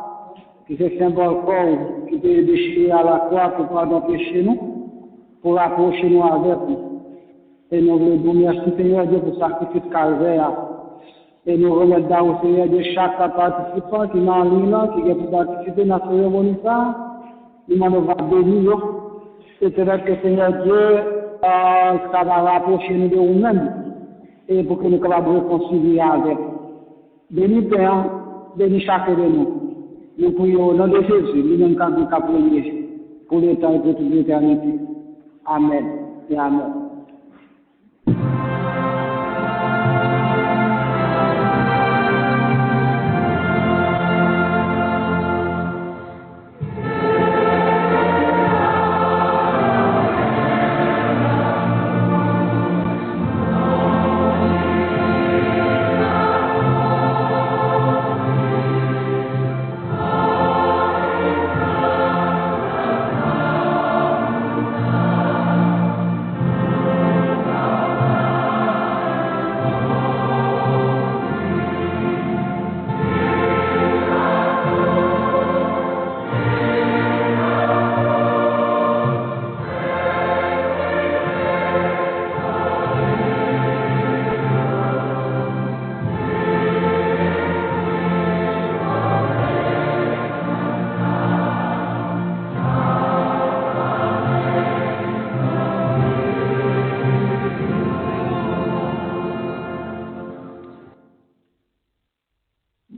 qui est symbole corps, qui est déchiré à la croix pour pardonner chez nous, pour rapprocher nous avec nous. Et nous voulons dire merci Seigneur Dieu pour le sacrifice calvaire. Et nous remettons dans au Seigneur Dieu chaque participant qui est en ligne, qui est pour participer dans ce cérémonie. Nous demandons à bénir. C'est peut-être que Seigneur Dieu, ça va rapprocher nous de nous-mêmes. Et pour que nous puissions réconcilier avec. Bénis Père, bénis chacun de nous. Nous prions au nom de Jésus, lui-même quand nous avons pour le temps et pour toute l'éternité. Amen et Amen.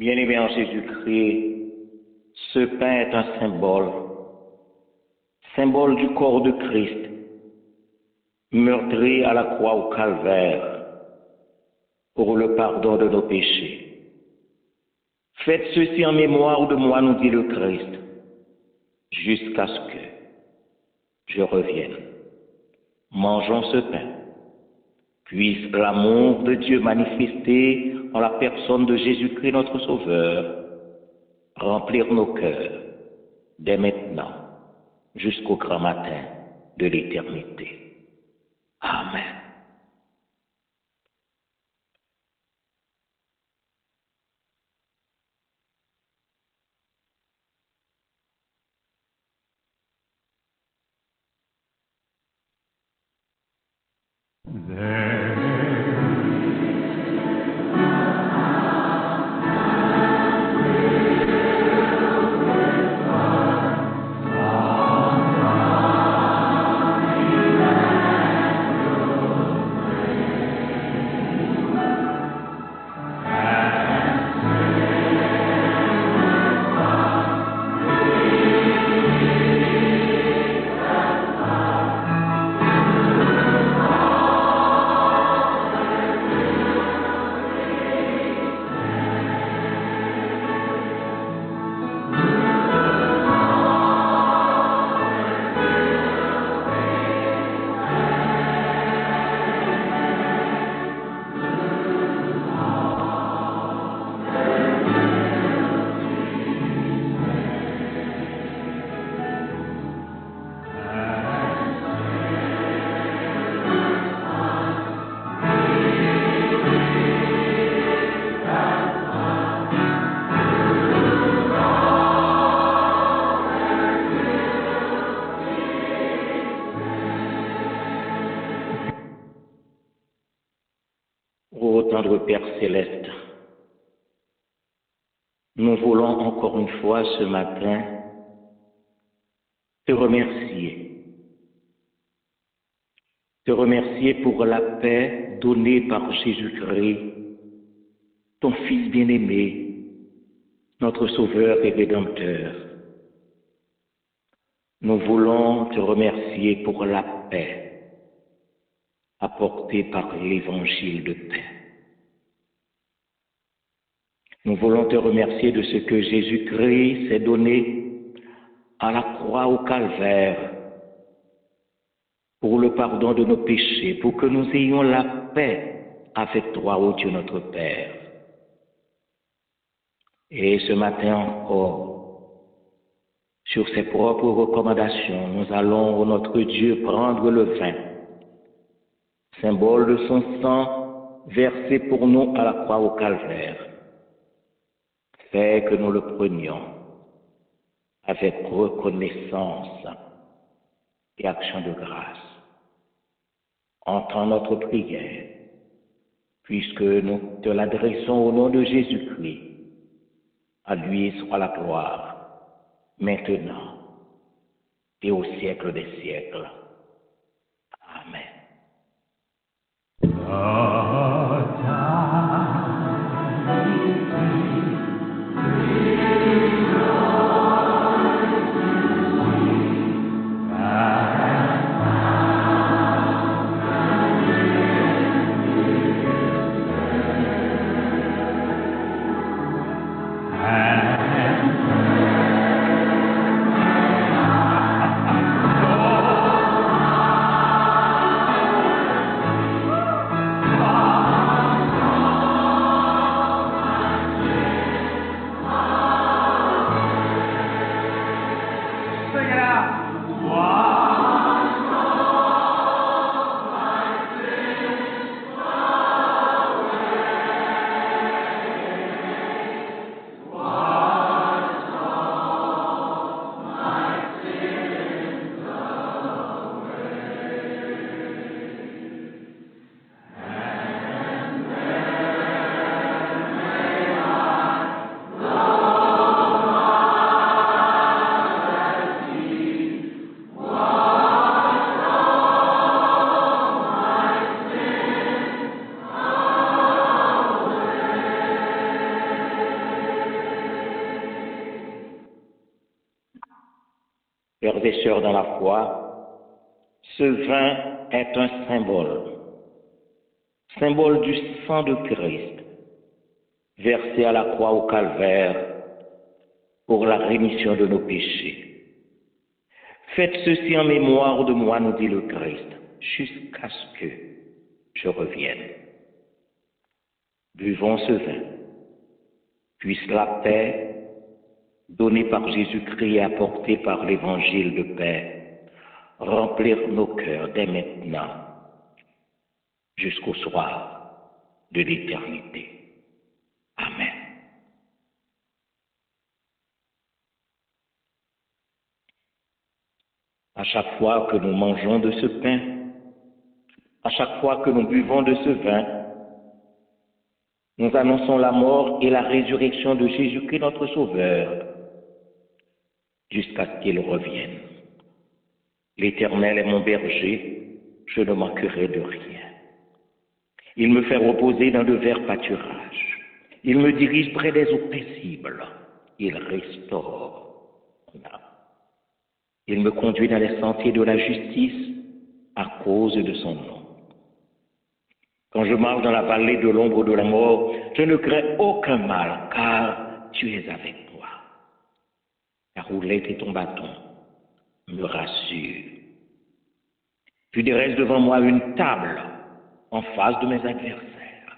Bien-aimé en Jésus-Christ, ce pain est un symbole du corps de Christ, meurtri à la croix au calvaire pour le pardon de nos péchés. Faites ceci en mémoire de moi, nous dit le Christ, jusqu'à ce que je revienne. Mangeons ce pain. Puisse l'amour de Dieu manifesté en la personne de Jésus-Christ, notre Sauveur, remplir nos cœurs dès maintenant jusqu'au grand matin de l'éternité. Amen. Ô tendre Père céleste, nous voulons encore une fois ce matin te remercier. Te remercier pour la paix donnée par Jésus-Christ, ton Fils bien-aimé, notre Sauveur et Rédempteur. Nous voulons te remercier pour la paix apportée par l'évangile de paix. Nous voulons te remercier de ce que Jésus-Christ s'est donné à la croix au calvaire pour le pardon de nos péchés, pour que nous ayons la paix avec toi, ô Dieu notre Père. Et ce matin encore, sur ses propres recommandations, nous allons, ô notre Dieu, prendre le vin, symbole de son sang versé pour nous à la croix au calvaire. Fais que nous le prenions avec reconnaissance et action de grâce. Entends notre prière, puisque nous te l'adressons au nom de Jésus-Christ. À lui soit la gloire, maintenant et au siècle des siècles. Amen. Ah Frères et sœurs dans la foi, ce vin est un symbole du sang de Christ, versé à la croix au calvaire pour la rémission de nos péchés. Faites ceci en mémoire de moi, nous dit le Christ, jusqu'à ce que je revienne. Buvons ce vin. Puisse la paix, donnée par Jésus-Christ et apportée par l'évangile de paix, remplir nos cœurs dès maintenant jusqu'au soir de l'éternité. Amen. À chaque fois que nous mangeons de ce pain, à chaque fois que nous buvons de ce vin, nous annonçons la mort et la résurrection de Jésus-Christ notre Sauveur, jusqu'à ce qu'il revienne. L'Éternel est mon berger, je ne manquerai de rien. Il me fait reposer dans de verts pâturages. Il me dirige près des eaux paisibles. Il restaure mon âme. Il me conduit dans les sentiers de la justice à cause de son nom. Quand je marche dans la vallée de l'ombre de la mort, je ne crains aucun mal, car tu es avec moi. Ta roulette et ton bâton me rassurent. Tu dresses devant moi une table en face de mes adversaires.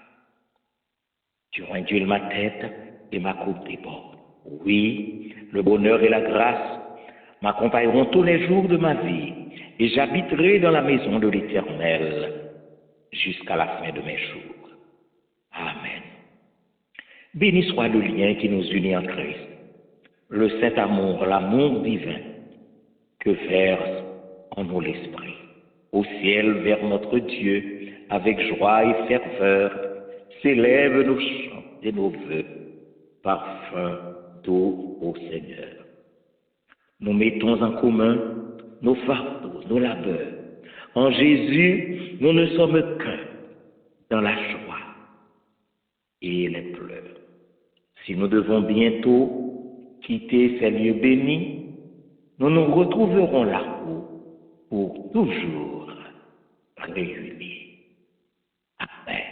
Tu réduis ma tête et ma coupe déborde. Oui, le bonheur et la grâce m'accompagneront tous les jours de ma vie, et j'habiterai dans la maison de l'Éternel jusqu'à la fin de mes jours. Amen. Béni soit le lien qui nous unit en Christ, le saint amour, l'amour divin que verse en nous l'Esprit. Au ciel, vers notre Dieu, avec joie et ferveur, s'élèvent nos chants et nos vœux, parfum doux au Seigneur. Nous mettons en commun nos fardeaux, nos labeurs. En Jésus, nous ne sommes qu'un dans la joie et les pleurs. Si nous devons bientôt quitter ces lieux bénis, nous nous retrouverons là-haut pour toujours réunis. Amen.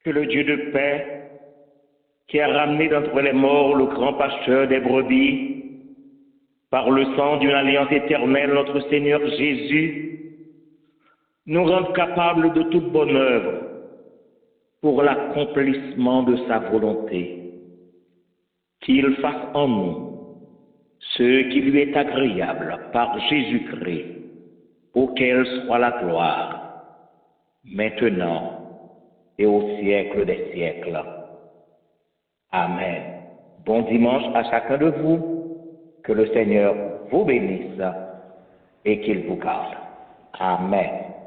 Que le Dieu de paix, qui a ramené d'entre les morts le grand pasteur des brebis, par le sang d'une alliance éternelle, notre Seigneur Jésus, nous rende capables de toute bonne œuvre pour l'accomplissement de sa volonté, qu'il fasse en nous ce qui lui est agréable par Jésus-Christ, auquel soit la gloire, maintenant et au siècle des siècles. Amen. Bon dimanche à chacun de vous. Que le Seigneur vous bénisse et qu'il vous garde. Amen.